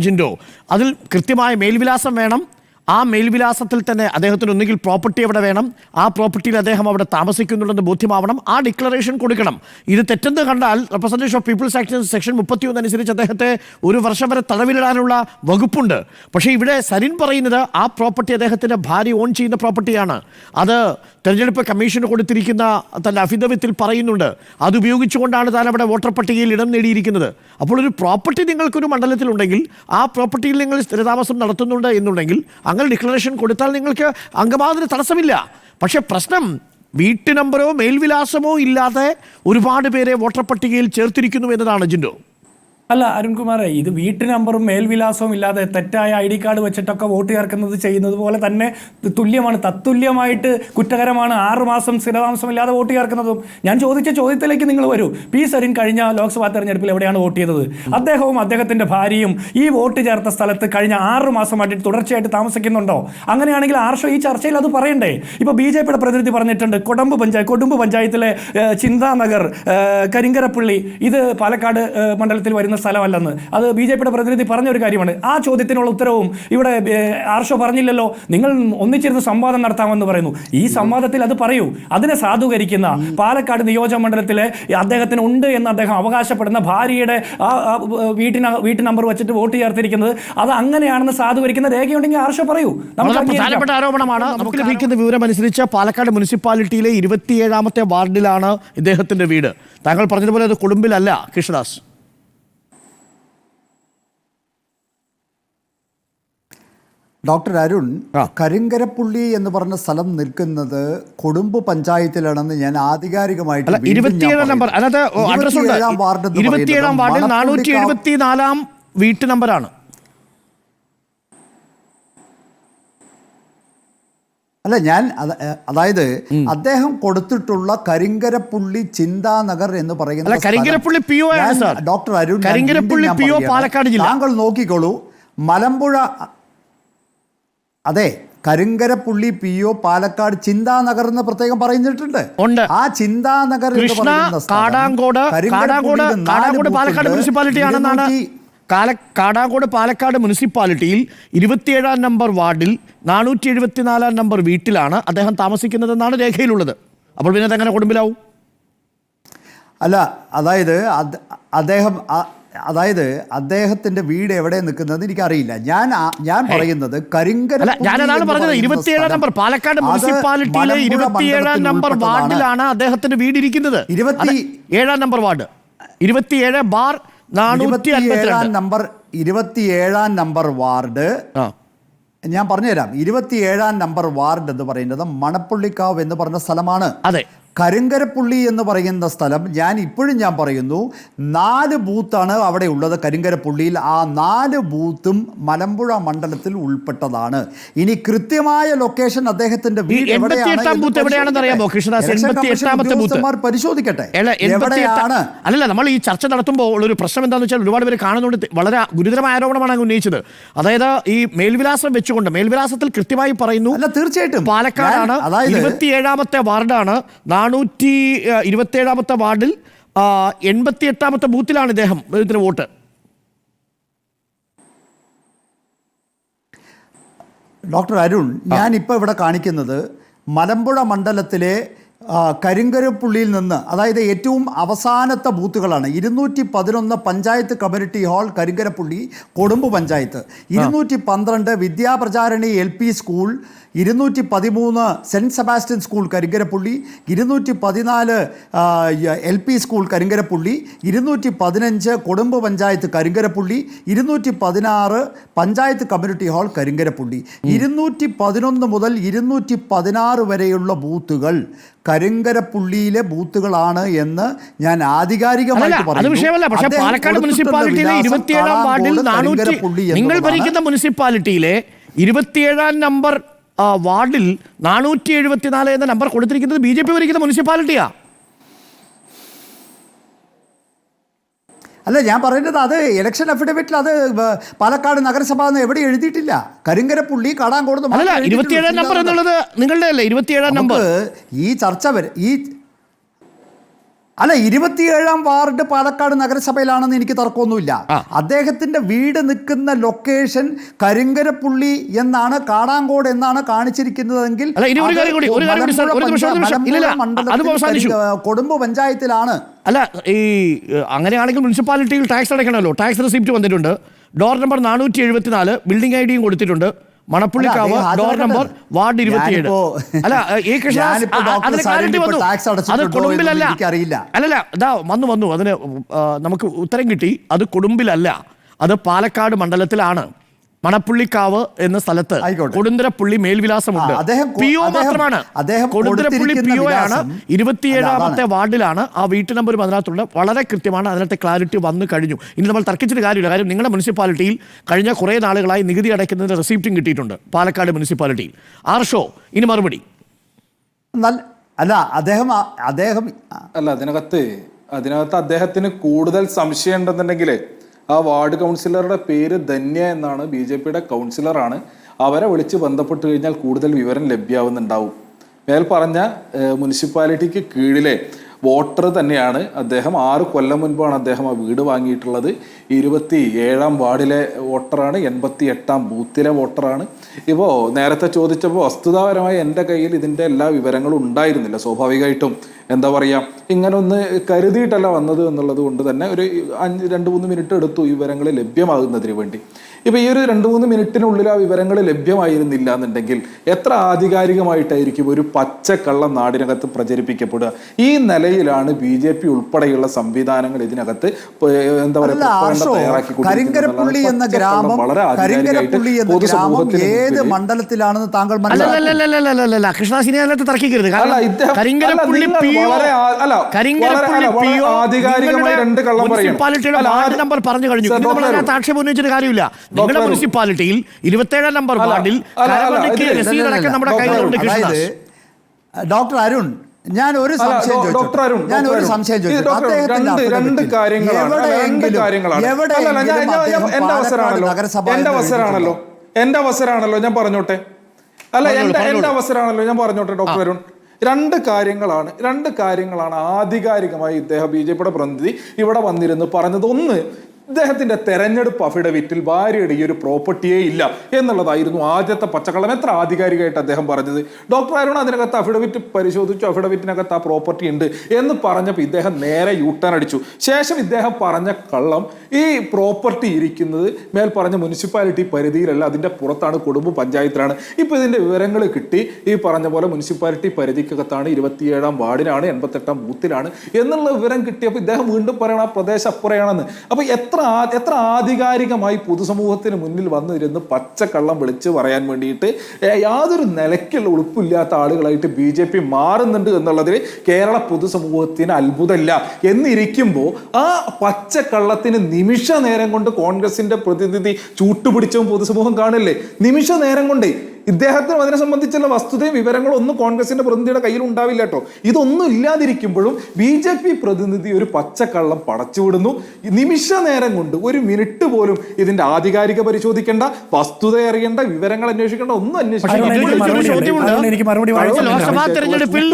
ജിൻഡോ. അതിൽ കൃത്യമായ മേൽവിലാസം വേണം. ആ മേൽവിലാസത്തിൽ തന്നെ അദ്ദേഹത്തിന് ഒന്നുകിൽ പ്രോപ്പർട്ടി അവിടെ വേണം, ആ പ്രോപ്പർട്ടിയിൽ അദ്ദേഹം അവിടെ താമസിക്കുന്നുണ്ടെന്ന് ബോധ്യമാവണം, ആ ഡിക്ലറേഷൻ കൊടുക്കണം. ഇത് തെറ്റെന്ന് കണ്ടാൽ representation of people's act section 31 അനുസരിച്ച് അദ്ദേഹത്തെ 1 വർഷം വരെ തടവിലിടാനുള്ള വകുപ്പുണ്ട്. പക്ഷേ ഇവിടെ സരിൻ പറയുന്നത് ആ പ്രോപ്പർട്ടി അദ്ദേഹത്തിൻ്റെ ഭാര്യ ഓൺ ചെയ്യുന്ന പ്രോപ്പർട്ടിയാണ്. അത് തെരഞ്ഞെടുപ്പ് കമ്മീഷന് കൊടുത്തിരിക്കുന്ന തൻ്റെ അഫിഡവിറ്റിൽ പറയുന്നുണ്ട്. അതുപയോഗിച്ചുകൊണ്ടാണ് താൻ അവിടെ വോട്ടർ പട്ടികയിൽ ഇടം നേടിയിരിക്കുന്നത്. അപ്പോൾ ഒരു പ്രോപ്പർട്ടി നിങ്ങൾക്കൊരു മണ്ഡലത്തിലുണ്ടെങ്കിൽ ആ പ്രോപ്പർട്ടിയിൽ നിങ്ങൾ സ്ഥിരതാമസം നടത്തുന്നുണ്ട് എന്നുണ്ടെങ്കിൽ അങ്ങനെ ഡിക്ലറേഷൻ കൊടുത്താൽ നിങ്ങൾക്ക് അംഗമാകുന്നതിന് തടസ്സമില്ല. പക്ഷേ പ്രശ്നം വീട്ടു നമ്പറോ മേൽവിലാസമോ ഇല്ലാതെ ഒരുപാട് പേരെ വോട്ടർ പട്ടികയിൽ ചേർത്തിരിക്കുന്നു എന്നതാണ് ജിൻഡോ. അല്ല അരുൺകുമാറെ, ഇത് വീട്ടു നമ്പറും മേൽവിലാസവും ഇല്ലാതെ തെറ്റായ ID കാർഡ് വെച്ചിട്ടൊക്കെ വോട്ട് ചേർക്കുന്നത് ചെയ്യുന്നത് പോലെ തന്നെ തുല്യമാണ്, തത്തുല്യമായിട്ട് കുറ്റകരമാണ് 6 മാസം സ്ഥിരതാമസമില്ലാതെ വോട്ട് ചേർക്കുന്നതും. ഞാൻ ചോദിച്ച ചോദ്യത്തിലേക്ക് നിങ്ങൾ വരൂ. P. സരിൻ കഴിഞ്ഞ ലോക്സഭാ തെരഞ്ഞെടുപ്പിൽ എവിടെയാണ് വോട്ട് ചെയ്തത്? അദ്ദേഹവും അദ്ദേഹത്തിൻ്റെ ഭാര്യയും ഈ വോട്ട് ചേർത്ത സ്ഥലത്ത് കഴിഞ്ഞ 6 മാസമായിട്ട് തുടർച്ചയായിട്ട് താമസിക്കുന്നുണ്ടോ? അങ്ങനെയാണെങ്കിൽ ആർഷോ ഈ ചർച്ചയിൽ അത് പറയണ്ടേ? ഇപ്പോൾ BJPയുടെ പ്രതിനിധി പറഞ്ഞിട്ടുണ്ട് കൊടുമ്പ് പഞ്ചായത്തിലെ ചിന്താനഗർ, കരിങ്കരപ്പള്ളി ഇത് പാലക്കാട് മണ്ഡലത്തിൽ വരുന്ന സ്ഥലമല്ലെന്ന്. അത് BJPയുടെ പ്രതിനിധി പറഞ്ഞൊരു കാര്യമാണ്. ആ ചോദ്യത്തിനുള്ള ഉത്തരവും ഇവിടെ ആർഷോ പറഞ്ഞില്ലല്ലോ. നിങ്ങൾ ഒന്നിച്ചിരുന്ന് സംവാദം നടത്താമെന്ന് പറയുന്നു. ഈ സംവാദത്തിൽ അത് പറയൂ. അതിനെ സാധൂകരിക്കുന്ന പാലക്കാട് നിയോജക മണ്ഡലത്തിലെ അദ്ദേഹത്തിന് ഉണ്ട് എന്ന് അദ്ദേഹം അവകാശപ്പെടുന്ന ഭാര്യയുടെ വീട്ടു നമ്പർ വെച്ചിട്ട് വോട്ട് ചേർത്തിരിക്കുന്നത് അത് അങ്ങനെയാണെന്ന് സാധൂകരിക്കുന്ന രേഖയുണ്ടെങ്കിൽ ആർഷോ പറയൂ. പ്രധാനപ്പെട്ട ആരോപണമാണ്. നമുക്ക് ലഭിക്കുന്ന വിവരം അനുസരിച്ച് പാലക്കാട് മുനിസിപ്പാലിറ്റിയിലെ 27ാമത്തെ വാർഡിലാണ് ഇദ്ദേഹത്തിന്റെ വീട്. താങ്കൾ പറഞ്ഞതുപോലെ അത് കൊടുമ്പിലല്ല കൃഷ്ണദാസ്. ഡോക്ടർ അരുൺ, കരിങ്കരപ്പുള്ളി എന്ന് പറഞ്ഞ സ്ഥലം നിൽക്കുന്നത് കൊടുമ്പ് പഞ്ചായത്തിലാണെന്ന് ഞാൻ ആധികാരികമായിട്ട് 27 നമ്പർ വാർഡിൽ 474 വീട്ടു നമ്പറാണ്. അല്ല, അതായത് അദ്ദേഹം കൊടുത്തിട്ടുള്ള കരിങ്കരപ്പുള്ളി ചിന്താനഗർ എന്ന് പറയുന്ന Karinkarappally PO doctor Arun, Karinkarappally PO Palakkad ജില്ല. താങ്കൾ നോക്കിക്കോളൂ. മലമ്പുഴ, അതെ, കരിങ്കരപ്പുള്ളി PO പാലക്കാട് ചിന്താനഗർ എന്ന് പ്രത്യേകം പറഞ്ഞിട്ടുണ്ട്. ആ ചിന്താനഗർ കാടാങ്കോട് പാലക്കാട് മുനിസിപ്പാലിറ്റി ആണെന്നാണ്. കാടാങ്കോട് പാലക്കാട് മുനിസിപ്പാലിറ്റിയിൽ 27ാം നമ്പർ വാർഡിൽ 474ാം നമ്പർ വീട്ടിലാണ് അദ്ദേഹം താമസിക്കുന്നതെന്നാണ് രേഖയിലുള്ളത്. അപ്പോൾ പിന്നെ അതെങ്ങനെ കൊടുമ്പിലാവും? അല്ല, അദ്ദേഹത്തിന്റെ വീട് എവിടെ നിൽക്കുന്നത് എനിക്കറിയില്ല. ഞാൻ പറയുന്നത് ഞാനതാണ് പറഞ്ഞത്. 27ാം നമ്പർ പാലക്കാട് മുനിസിപ്പാലിറ്റിയിലെ 27ാം നമ്പർ വാർഡിലാണ് അദ്ദേഹത്തിന്റെ വീട് ഇരിക്കുന്നത്. 27ാം നമ്പർ വാർഡ് 27ാം നമ്പർ വാർഡ് ഞാൻ പറഞ്ഞുതരാം. 27ാം നമ്പർ വാർഡ് എന്ന് പറയുന്നത് മണപ്പുള്ളിക്കാവ് എന്ന് പറഞ്ഞ സ്ഥലമാണ്. അതെ, കരിങ്കരപ്പുള്ളി എന്ന് പറയുന്ന സ്ഥലം ഞാൻ പറയുന്നു 4 ബൂത്താണ് അവിടെ ഉള്ളത് കരിങ്കരപ്പുള്ളിയിൽ. ആ 4 ബൂത്തും മലമ്പുഴ മണ്ഡലത്തിൽ ഉൾപ്പെട്ടതാണ്. ഇനി കൃത്യമായ ലൊക്കേഷൻ അദ്ദേഹത്തിന്റെ വീട് പരിശോധിക്കട്ടെ. അല്ലല്ല, നമ്മൾ ഈ ചർച്ച നടത്തുമ്പോൾ ഒരു പ്രശ്നം എന്താണെന്ന് വെച്ചാൽ ഒരുപാട് പേര് കാണുന്നുണ്ട്. വളരെ ഗുരുതരമായ ആരോപണമാണ് ഉന്നയിച്ചത്. അതായത് ഈ മേൽവിലാസം വെച്ചുകൊണ്ട്, മേൽവിലാസത്തിൽ കൃത്യമായി പറയുന്നു, തീർച്ചയായിട്ടും പാലക്കാടാണ്, 27ാമത്തെ വാർഡാണ്, 427ാമത്തെ വാർഡിൽ 88ാമത്തെ ബൂത്തിലാണ് ഇതിന് വോട്ട്. ഡോക്ടർ അരുൺ, ഞാനിപ്പോൾ ഇവിടെ കാണിക്കുന്നത് മലമ്പുഴ മണ്ഡലത്തിലെ കരിങ്കരപ്പുള്ളിയിൽ നിന്ന്, അതായത് ഏറ്റവും അവസാനത്തെ ബൂത്തുകളാണ്. 211 panchayat community hall Karinkarappully Kodumbu panchayat, 212 Vidyapracharini LP school, 213 Saint Sebastian school Karinkarappully, 214 LP school Karinkarappully, 215 Kodumbu panchayat Karinkarappully, 216 panchayat community hall Karinkarappully. 211 മുതൽ 216 വരെയുള്ള ബൂത്തുകൾ കരിങ്കരപ്പുള്ളിയിലെ ബൂത്തുകളാണ് എന്ന് ഞാൻ ആധികാരികമായിട്ട് നിങ്ങൾ ഭരിക്കുന്ന മുനിസിപ്പാലിറ്റിയിലെ 27ാം നമ്പർ വാർഡിൽ 474 എന്ന നമ്പർ കൊടുത്തിരിക്കുന്നത് BJP ഭരിക്കുന്ന മുനിസിപ്പാലിറ്റിയാ. അല്ല, ഞാൻ പറയുന്നത് അത് ഇലക്ഷൻ അഫിഡവിറ്റിൽ അത് പാലക്കാട് നഗരസഭ എന്ന് എവിടെ എഴുതിയിട്ടില്ല. കരിങ്കരപ്പുള്ളി കാടാങ്കോട് 27ാം നമ്പർ എന്നുള്ളത് നിങ്ങളുടെ അല്ലേ? 27ാം നമ്പർ ഈ ചർച്ച അല്ല, 27ാം വാർഡ് പാലക്കാട് നഗരസഭയിലാണെന്ന് എനിക്ക് തർക്കമൊന്നുമില്ല. അദ്ദേഹത്തിന്റെ വീട് നിൽക്കുന്ന ലൊക്കേഷൻ കരിങ്കരപ്പുള്ളി എന്നാണ്, കാടാങ്കോട് എന്നാണ് കാണിച്ചിരിക്കുന്നതെങ്കിൽ കൊടുമ്പ് പഞ്ചായത്തിലാണ്. അല്ല, ഈ അങ്ങനെയാണെങ്കിൽ മുനിസിപ്പാലിറ്റിയിൽ ടാക്സ് അടയ്ക്കണമല്ലോ. ടാക്സ് റെസിപ്റ്റ് വന്നിട്ടുണ്ട്, ഡോർ നമ്പർ 474, ബിൽഡിംഗ് ID യും കൊടുത്തിട്ടുണ്ട്, മണപ്പുള്ളിക്കാവ്, ഡോർ നമ്പർ, വാർഡ് 27. അല്ല, ഈ കൃഷ്ണ അത് കൊടുമ്പിലല്ല. അല്ലല്ല, ഇതാ വന്നു അതിന് നമുക്ക് ഉത്തരം കിട്ടി. അത് കൊടുമ്പിലല്ല, അത് പാലക്കാട് മണ്ഡലത്തിലാണ്. മണപ്പുള്ളിക്കാവ് എന്ന സ്ഥലത്ത് കൊടുന്തരപ്പുള്ളി മേൽവിലാസമുണ്ട്. PO മാത്രമാണ്. കൊടുന്തരപ്പുള്ളി PO ആണ്. 27ാമത്തെ വാർഡിലാണ്. ആ വീട്ടു നമ്പറും അതിനകത്തുണ്ട്. വളരെ കൃത്യമാണ്. അതിനകത്ത് ക്ലാരിറ്റി വന്നു കഴിഞ്ഞു. ഇനി നമ്മൾ തർക്കിച്ചിട്ട് കാര്യമില്ല. കാര്യം നിങ്ങളുടെ മുനിസിപ്പാലിറ്റിയിൽ കഴിഞ്ഞ കുറേ നാളുകളായി നികുതി അടയ്ക്കുന്നതിന്റെ റെസിപ്റ്റും കിട്ടിയിട്ടുണ്ട് പാലക്കാട് മുനിസിപ്പാലിറ്റിയിൽ. ആർഷോ, ഇനി മറുപടി. അല്ല, അദ്ദേഹം അല്ല, അതിനകത്ത് അദ്ദേഹത്തിന് കൂടുതൽ സംശയം ഉണ്ടെന്നുണ്ടെങ്കിൽ ആ വാർഡ് കൗൺസിലറുടെ പേര് ധന്യ എന്നാണ്, BJPയുടെ കൗൺസിലറാണ്. അവരെ വിളിച്ച് ബന്ധപ്പെട്ട് കഴിഞ്ഞാൽ കൂടുതൽ വിവരം ലഭ്യമാവുന്നുണ്ടാവും. മേൽ പറഞ്ഞ മുനിസിപ്പാലിറ്റിക്ക് കീഴിലെ വോട്ടർ തന്നെയാണ് അദ്ദേഹം. 6 കൊല്ലം മുൻപാണ് അദ്ദേഹം ആ വീട് വാങ്ങിയിട്ടുള്ളത്. 27ാം വാർഡിലെ വോട്ടറാണ്, 88ാം ബൂത്തിലെ വോട്ടറാണ്. ഇപ്പോൾ നേരത്തെ ചോദിച്ചപ്പോൾ വസ്തുതാപരമായി എൻ്റെ കയ്യിൽ ഇതിൻ്റെ എല്ലാ വിവരങ്ങളും ഉണ്ടായിരുന്നില്ല. സ്വാഭാവികമായിട്ടും എന്താ പറയുക, ഇങ്ങനെ ഒന്ന് കരുതിയിട്ടല്ല വന്നത് എന്നുള്ളത് കൊണ്ട് തന്നെ ഒരു 2-3 മിനിറ്റ് എടുത്തു ഈ വിവരങ്ങൾ ലഭ്യമാകുന്നതിന് വേണ്ടി. ഇപ്പോൾ ഈ ഒരു 2-3 മിനിറ്റിനുള്ളിൽ ആ വിവരങ്ങൾ ലഭ്യമായിരുന്നില്ല എന്നുണ്ടെങ്കിൽ എത്ര ആധികാരികമായിട്ടായിരിക്കും ഒരു പച്ചക്കള്ളം നാടിനകത്ത് പ്രചരിപ്പിക്കപ്പെടുക? ഈ നിലയിലാണ് BJP ഉൾപ്പെടെയുള്ള സംവിധാനങ്ങൾ ഇതിനകത്ത് എന്താ പറയുക കരിങ്കരപ്പുള്ളി എന്ന ഗ്രാമം ഏത് മണ്ഡലത്തിലാണെന്ന് താങ്കൾ ആധികാരികമായി 2 കള്ളം നമ്പർ പറഞ്ഞു കഴിഞ്ഞു. ആക്ഷേപം ഉന്നയിച്ചിട്ട് കാര്യമില്ല. നിങ്ങളുടെ മുനിസിപ്പാലിറ്റിയിൽ 27ാം നമ്പർ വാർഡിൽ നമ്മുടെ കയ്യിലുണ്ട്. ഡോക്ടർ അരുൺ, ഞാൻ ഒരു സംശയം ചോദിച്ചു. എന്റെ അവസരമാണല്ലോ ഞാൻ പറഞ്ഞോട്ടെ. അല്ല, എന്റെ അവസരമാണല്ലോ ഞാൻ പറഞ്ഞോട്ടെ. ഡോക്ടർ അരുൺ, 2 കാര്യങ്ങളാണ് ആധികാരികമായി ഇദ്ദേഹം BJPയുടെ പ്രതിനിധി ഇവിടെ വന്നിരുന്നു പറഞ്ഞത്. ഒന്ന്, ഇദ്ദേഹത്തിന്റെ തെരഞ്ഞെടുപ്പ് അഫിഡവിറ്റിൽ ഭാര്യയുടെ ഈ ഒരു പ്രോപ്പർട്ടിയേ ഇല്ല എന്നുള്ളതായിരുന്നു ആദ്യത്തെ പച്ചക്കള്ളം. എത്ര ആധികാരികമായിട്ട് അദ്ദേഹം പറഞ്ഞത്. ഡോക്ടർ അരുൺ അതിനകത്ത് അഫിഡവിറ്റ് പരിശോധിച്ചു, അഫിഡവിറ്റിനകത്ത് ആ പ്രോപ്പർട്ടി ഉണ്ട് എന്ന് പറഞ്ഞപ്പോൾ ഇദ്ദേഹം നേരെ യൂട്ടേൺ അടിച്ചു. ശേഷം ഇദ്ദേഹം പറഞ്ഞ കള്ളം, ഈ പ്രോപ്പർട്ടി ഇരിക്കുന്നത് മേൽ പറഞ്ഞ മുനിസിപ്പാലിറ്റി പരിധിയിലല്ല, അതിന്റെ പുറത്താണ്, കൊടുമ്പ് പഞ്ചായത്തിലാണ്. ഇപ്പൊ ഇതിന്റെ വിവരങ്ങൾ കിട്ടി. ഈ പറഞ്ഞ പോലെ മുനിസിപ്പാലിറ്റി പരിധിക്കകത്താണ്, 27ാം വാർഡിലാണ്, 88ാം ബൂത്തിലാണ് എന്നുള്ള വിവരം കിട്ടിയപ്പോൾ ഇദ്ദേഹം വീണ്ടും പറയണം ആ പ്രദേശം അപ്പുറയാണെന്ന്. അപ്പൊ എത്ര ആധികാരികമായി പൊതുസമൂഹത്തിന് മുന്നിൽ വന്നിരുന്ന് പച്ചക്കള്ളം വിളിച്ച് പറയാൻ വേണ്ടിയിട്ട് യാതൊരു നിലയ്ക്കുള്ള ഉളുപ്പില്ലാത്ത ആളുകളായിട്ട് BJP മാറുന്നുണ്ട് എന്നുള്ളതിൽ കേരള പൊതുസമൂഹത്തിന് അത്ഭുതമില്ല. എന്നിരിക്കുമ്പോൾ ആ പച്ചക്കള്ളത്തിന് നിമിഷ നേരം കൊണ്ട് കോൺഗ്രസിന്റെ പ്രതിനിധി ചൂട്ടുപിടിച്ചവും പൊതുസമൂഹം കാണില്ലേ? നിമിഷ നേരം കൊണ്ട് ഇദ്ദേഹത്തിന് അതിനെ സംബന്ധിച്ചുള്ള വസ്തുതയും വിവരങ്ങളും ഒന്നും കോൺഗ്രസിന്റെ പ്രതിനിധിയുടെ കയ്യിൽ ഉണ്ടാവില്ല കേട്ടോ. ഇതൊന്നും ഇല്ലാതിരിക്കുമ്പോഴും BJP പ്രതിനിധി ഒരു പച്ചക്കള്ളം പടച്ചുവിടുന്നു. നിമിഷ നേരം കൊണ്ട്, ഒരു മിനിറ്റ് പോലും ഇതിന്റെ ആധികാരിക പരിശോധിക്കേണ്ട, വസ്തുത അറിയേണ്ട, വിവരങ്ങൾ അന്വേഷിക്കേണ്ട, ഒന്നും ഏപ്രിൽ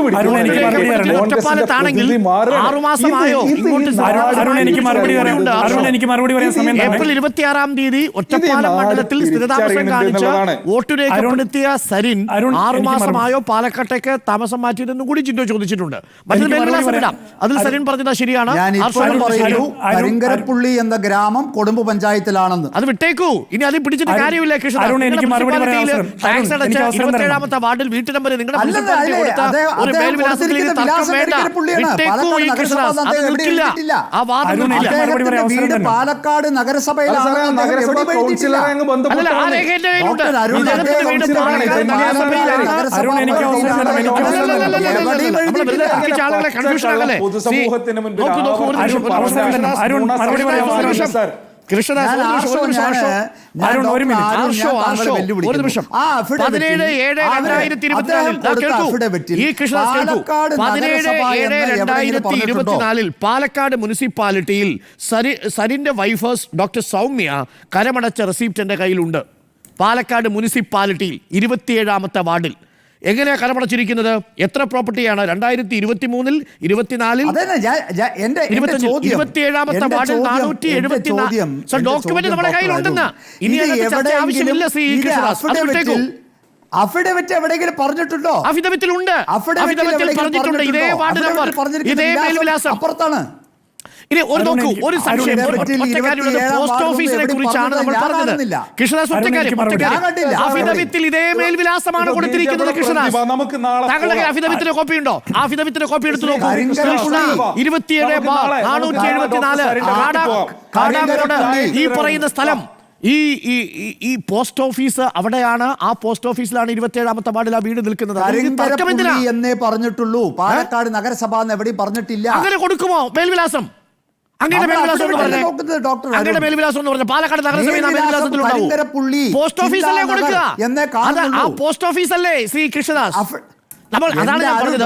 26-ാം തീയതി ഒറ്റപ്പാലം മണ്ഡലത്തിൽ സ്ഥിരതാമസം കാണിച്ച വോട്ട് രേഖപ്പെടുത്തിയ സരിൻ 6 മാസമായോ പാലക്കാട്ടേക്ക് താമസം മാറ്റിയതെന്നും കൂടി ജിൻഡോ ചോദിച്ചിട്ടുണ്ട്. അതിൽ സരിൻ പറഞ്ഞത് ശരിയാണ്. കരിങ്കരപ്പുള്ളി എന്ന ഗ്രാമം കൊടുമ്പ് പഞ്ചായത്തിലാണെന്ന്. അത് വിട്ടേക്കൂ, ഇനി അത് പിടിച്ചിട്ട് കാര്യമില്ല. ാമത്തെ വാർഡിൽ വീട്ടു നമ്പർ നിങ്ങളുടെ വീട് പാലക്കാട് നഗരസഭയിലാണ്. പൊതുസമൂഹത്തിന് മുൻപിൽ പാലക്കാട് മുനിസിപ്പാലിറ്റിയിൽ സരിന്റെ വൈഫ് ഡോക്ടർ സൗമ്യ കരമടച്ച റെസിപ്റ്റ് എന്റെ കയ്യിലുണ്ട്. പാലക്കാട് മുനിസിപ്പാലിറ്റിയിൽ 27-ാമത്തെ വാർഡിൽ എങ്ങനെയാ കരമടച്ചിരിക്കുന്നത്? എത്ര പ്രോപ്പർട്ടിയാണ്? 2023-ൽ 24-ൽ 27-ാമത്തെ വാർഡിൽ 474 ഡോക്യുമെന്റ് നമ്മുടെ കയ്യിലുണ്ടെന്ന്. ഇനി ആവശ്യമില്ല. അഫിഡവിറ്റ് എവിടെയെങ്കിലും പറഞ്ഞിട്ടുണ്ടോ? അഫിഡവിറ്റിൽ ഉണ്ട്. അഫിഡവിറ്റിൽ പറഞ്ഞിട്ടുണ്ട് ഇതേ വാർഡ് നമ്പർ, ഇതേ മേൽവിലാസം. അപ്പുറത്താണ്. ഇനി ഒരു സംശയം, പോസ്റ്റ് ഓഫീസിനെ കുറിച്ചാണ് നമ്മൾ പറഞ്ഞത്. കൃഷ്ണദാസ് അഫിഡവിറ്റിൽ ഇതേ മേൽവിലാസമാണ് കൊടുത്തിരിക്കുന്നത്. കൃഷ്ണദാസ്, താങ്കളുടെ അഫിഡവിറ്റിന്റെ കോപ്പി ഉണ്ടോ? അഫിഡവിറ്റിന്റെ കോപ്പി എടുത്തു നോക്കൂ. 27/474 ഈ പറയുന്ന സ്ഥലം, ഈ പോസ്റ്റ് ഓഫീസ് അവിടെയാണ്. ആ പോസ്റ്റ് ഓഫീസിലാണ് 27-ാമത്തെ വാർഡിൽ ആ വീട് നിൽക്കുന്നത്. എന്നേ പറഞ്ഞിട്ടുള്ളൂ, പാലക്കാട് നഗരസഭ എവിടെയും പറഞ്ഞിട്ടില്ല. അങ്ങനെ കൊടുക്കുമോ മേൽവിലാസം? അങ്ങയുടെ മേൽവിലാസം എന്ന് പറഞ്ഞ പാലക്കാട് നഗരസഭയിൽ പോസ്റ്റ് ഓഫീസല്ലേ കൊടുക്കുക? ആ പോസ്റ്റ് ഓഫീസല്ലേ ശ്രീ കൃഷ്ണദാസ്? അതാണ് ഞാൻ പറഞ്ഞത്.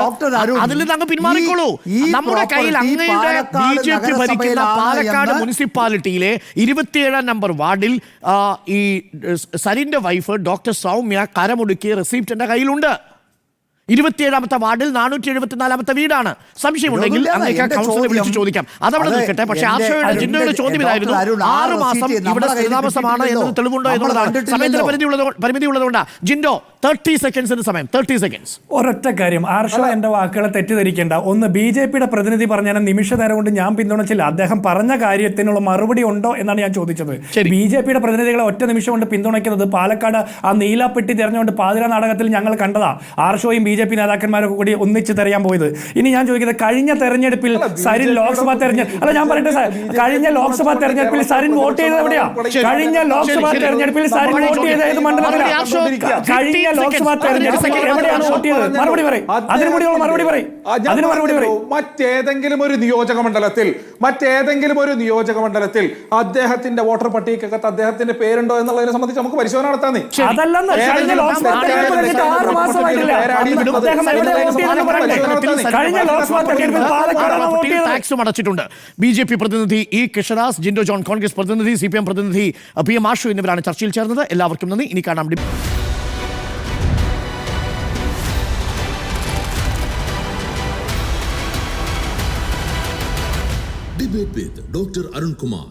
അതിൽ നിന്ന് അങ്ങ് പിന്മാറിക്കോളൂ. നമ്മുടെ കയ്യിൽ അങ്ങയുടെ BJP ഭരിക്കുന്ന പാലക്കാട് മുനിസിപ്പാലിറ്റിയിലെ 27-ാം നമ്പർ വാർഡിൽ ഈ സരിന്റെ വൈഫ് ഡോക്ടർ സൗമ്യ കരമൊടുക്കിയ റെസിപ്റ്റ് എന്റെ കയ്യിലുണ്ട്. 27-ാമത്തെ വാർഡിൽ 474-ാമത്തെ വീടാണ്. സംശയമുണ്ടെങ്കിൽ കൗൺസിലറെ വിളിച്ച് ചോദിക്കാം. അതവിടെ നിൽക്കട്ടെ. പക്ഷേ ജിൻഡോയുടെ ചോദ്യം ഇതായിരുന്നു, 6 മാസം ഇവിടെ സ്ഥിരതാമസമാണ് എന്നത് തെളിവുണ്ടോ എന്നുള്ളതാണ്. സമയത്തിന് പരിമിതി ഉള്ളതുകൊണ്ടാണ്. ജിൻഡോ 30 സെക്കൻഡ്സിന് സമയം. 30 സെക്കൻഡ്സ്. ഒരൊറ്റ കാര്യം, ആർഷ എന്റെ വാക്കുകളെ തെറ്റിദ്ധരിക്കേണ്ട. ഒന്ന്, BJPയുടെ പ്രതിനിധി പറഞ്ഞാൽ നിമിഷ നേരം കൊണ്ട് ഞാൻ പിന്തുണച്ചില്ല. അദ്ദേഹം പറഞ്ഞ കാര്യത്തിനുള്ള മറുപടി ഉണ്ടോ എന്നാണ് ഞാൻ ചോദിച്ചത്. BJPയുടെ പ്രതിനിധികളെ ഒറ്റ നിമിഷം കൊണ്ട് പിന്തുണയ്ക്കുന്നത് പാലക്കാട് ആ നീലാപ്പെട്ടി തെരഞ്ഞുകൊണ്ട് പാതിര നാടകത്തിൽ ഞങ്ങൾ കണ്ടതാ. ആർഷോയും BJP നേതാക്കന്മാരൊക്കെ കൂടി ഒന്നിച്ച് തെരയാൻ പോയത്. ഇനി ഞാൻ ചോദിക്കുന്നത്, കഴിഞ്ഞ തെരഞ്ഞെടുപ്പിൽ സരിൻ ലോക്സഭാ ഞാൻ പറയട്ടെ സാർ, കഴിഞ്ഞ ലോക്സഭാ തെരഞ്ഞെടുപ്പിൽ സരിൻ വോട്ട് ചെയ്തത് എവിടെയാ? കഴിഞ്ഞ ലോക്സഭാ തെരഞ്ഞെടുപ്പിൽ സരിൻ വോട്ട് ചെയ്ത ഏത് മണ്ഡലത്തിലാണ്? കഴിഞ്ഞ ലോക്സഭാ തെരഞ്ഞെടുപ്പിൽ എവിടെയാണ് വോട്ട് ചെയ്തത്? മറുപടി പറയും. അതിന് കൂടിയുള്ള മറുപടി പറയും. അതിന് മറുപടി പറയും. മറ്റേതെങ്കിലും ഒരു നിയോജക മണ്ഡലത്തിൽ അദ്ദേഹത്തിന്റെ വോട്ടർ പട്ടികക്കകത്ത് അദ്ദേഹത്തിന്റെ പേരുണ്ടോ എന്നുള്ളതിനെ സംബന്ധിച്ച് നമുക്ക് പരിശോധന നടത്താൻ. അതല്ലെന്ന് കഴിഞ്ഞ ലോക്സഭാ തെരഞ്ഞെടുപ്പ് 6 മാസമായിട്ടില്ല. ടാക്സും അടച്ചിട്ടുണ്ട്. BJP പ്രതിനിധി കൃഷ്ണദാസ്, ജിൻഡോ ജോൺ കോൺഗ്രസ് പ്രതിനിധി, CPM പ്രതിനിധി PM ആഷു എന്നിവരാണ് ചർച്ചയിൽ ചേർന്നത്. എല്ലാവർക്കും നന്ദി. ഇനി കാണാം. Debate with Dr. Arun Kumar.